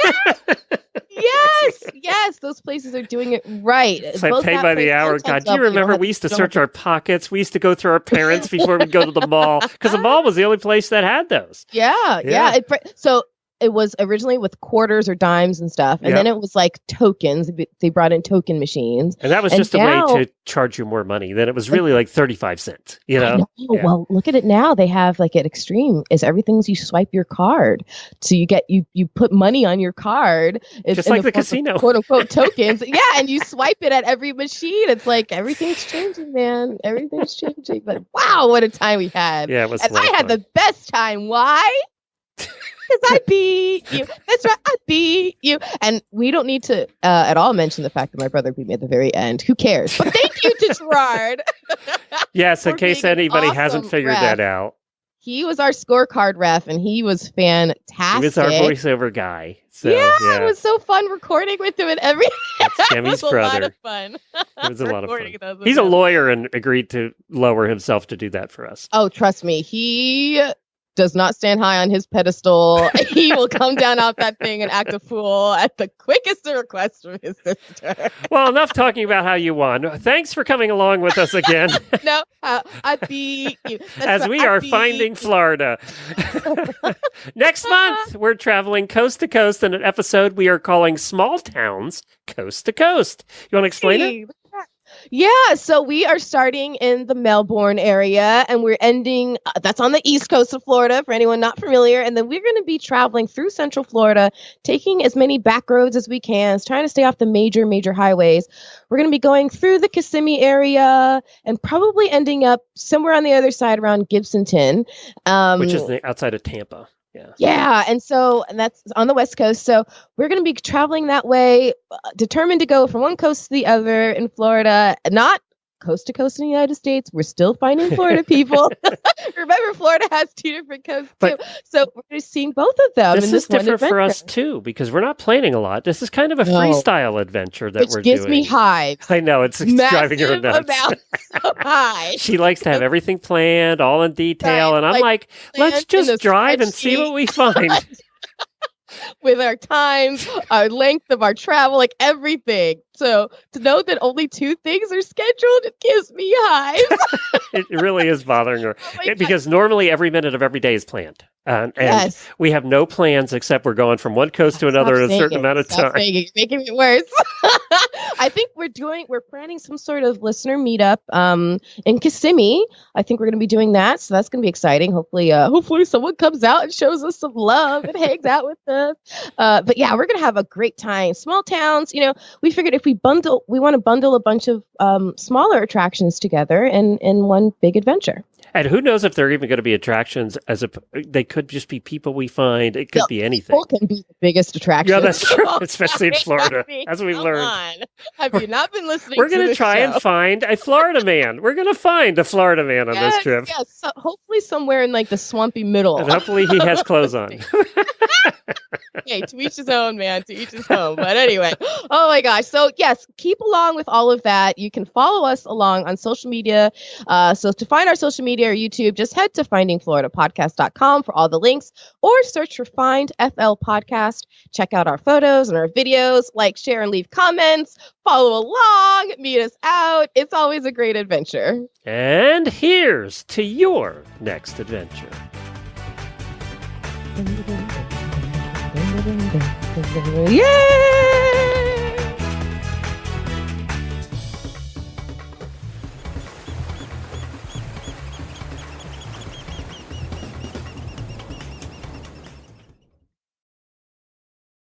Yes, those places are doing it right. It's like pay by the hour. God, do you remember we used to search our pockets? We used to go through our parents before we'd go to the mall, because the mall was the only place that had those. Yeah. So it was originally with quarters or dimes and stuff, and then it was like tokens. They brought in token machines, and that was just a way to charge you more money. Then it was really like 35 cents. Well, look at it now. They have like at Extreme is everything's you swipe your card, so you get you put money on your card. It's just like the casino, quote unquote tokens. And you swipe it at every machine. It's like everything's changing, man. Everything's changing. But wow, what a time we had! Yeah, it was. And I had the best time. Why? Because I beat you. That's right. I beat you. And we don't need to at all mention the fact that my brother beat me at the very end. Who cares? But thank you to Gerard. Yes, in case anybody hasn't figured that out. He was our scorecard ref, and he was fantastic. He was our voiceover guy. So, it was so fun recording with him and everything. That's Jemmy's brother. A lot of fun. It was a lot of fun. He's a lawyer and agreed to lower himself to do that for us. Oh, trust me. He does not stand high on his pedestal. He will come down off that thing and act a fool at the quickest request from his sister. Well, enough talking about how you won. Thanks for coming along with us again. No, I beat you. As we are finding Florida. Next month, we're traveling coast to coast in an episode we are calling Small Towns Coast to Coast. You want to explain it? Yeah, so we are starting in the Melbourne area, and we're ending, that's on the east coast of Florida, for anyone not familiar, and then we're going to be traveling through Central Florida, taking as many back roads as we can, trying to stay off the major highways. We're going to be going through the Kissimmee area, and probably ending up somewhere on the other side around Gibsonton. Which is outside of Tampa. Yeah, and that's on the West Coast. So we're going to be traveling that way, determined to go from one coast to the other in Florida, not coast to coast in the United States. We're still finding Florida people. Remember, Florida has 2 different coasts too. So we're just seeing both of them. This is different for us too, because we're not planning a lot. This is kind of a freestyle adventure that we're doing. Which gives me hives. I know, it's driving her nuts. So high. She likes to have everything planned, all in detail, and I'm like let's just drive and see what we find. With our times, our length of our travel, like everything. So to know that only 2 things are scheduled, it gives me hives. It really is bothering her. Because normally every minute of every day is planned. And Yes. we have no plans except we're going from one coast to another in a certain amount of time. You're making it worse. I think we're planning some sort of listener meetup in Kissimmee. I think we're going to be doing that, so that's going to be exciting. Hopefully someone comes out and shows us some love and hangs out with us. But yeah, we're going to have a great time. Small towns, we figured if we want to bundle a bunch of smaller attractions together in one big adventure. And who knows if they're even going to be attractions? They could just be people we find. It could be anything. People can be the biggest attraction. Yeah, that's true, especially in Florida, as we've learned. On. Have you not been listening? We're going to try and find a Florida man. We're going to find a Florida man on this trip. Yes, so hopefully somewhere in like the swampy middle. And hopefully he has clothes on. Hey, to each his own, man. To each his own. But anyway, oh my gosh. So yes, keep along with all of that. You can follow us along on social media. So to find our social media or YouTube, just head to findingfloridapodcast.com for all the links, or search for Find FL Podcast. Check out our photos and our videos. Like, share, and leave comments. Follow along. Meet us out. It's always a great adventure. And here's to your next adventure. Yay!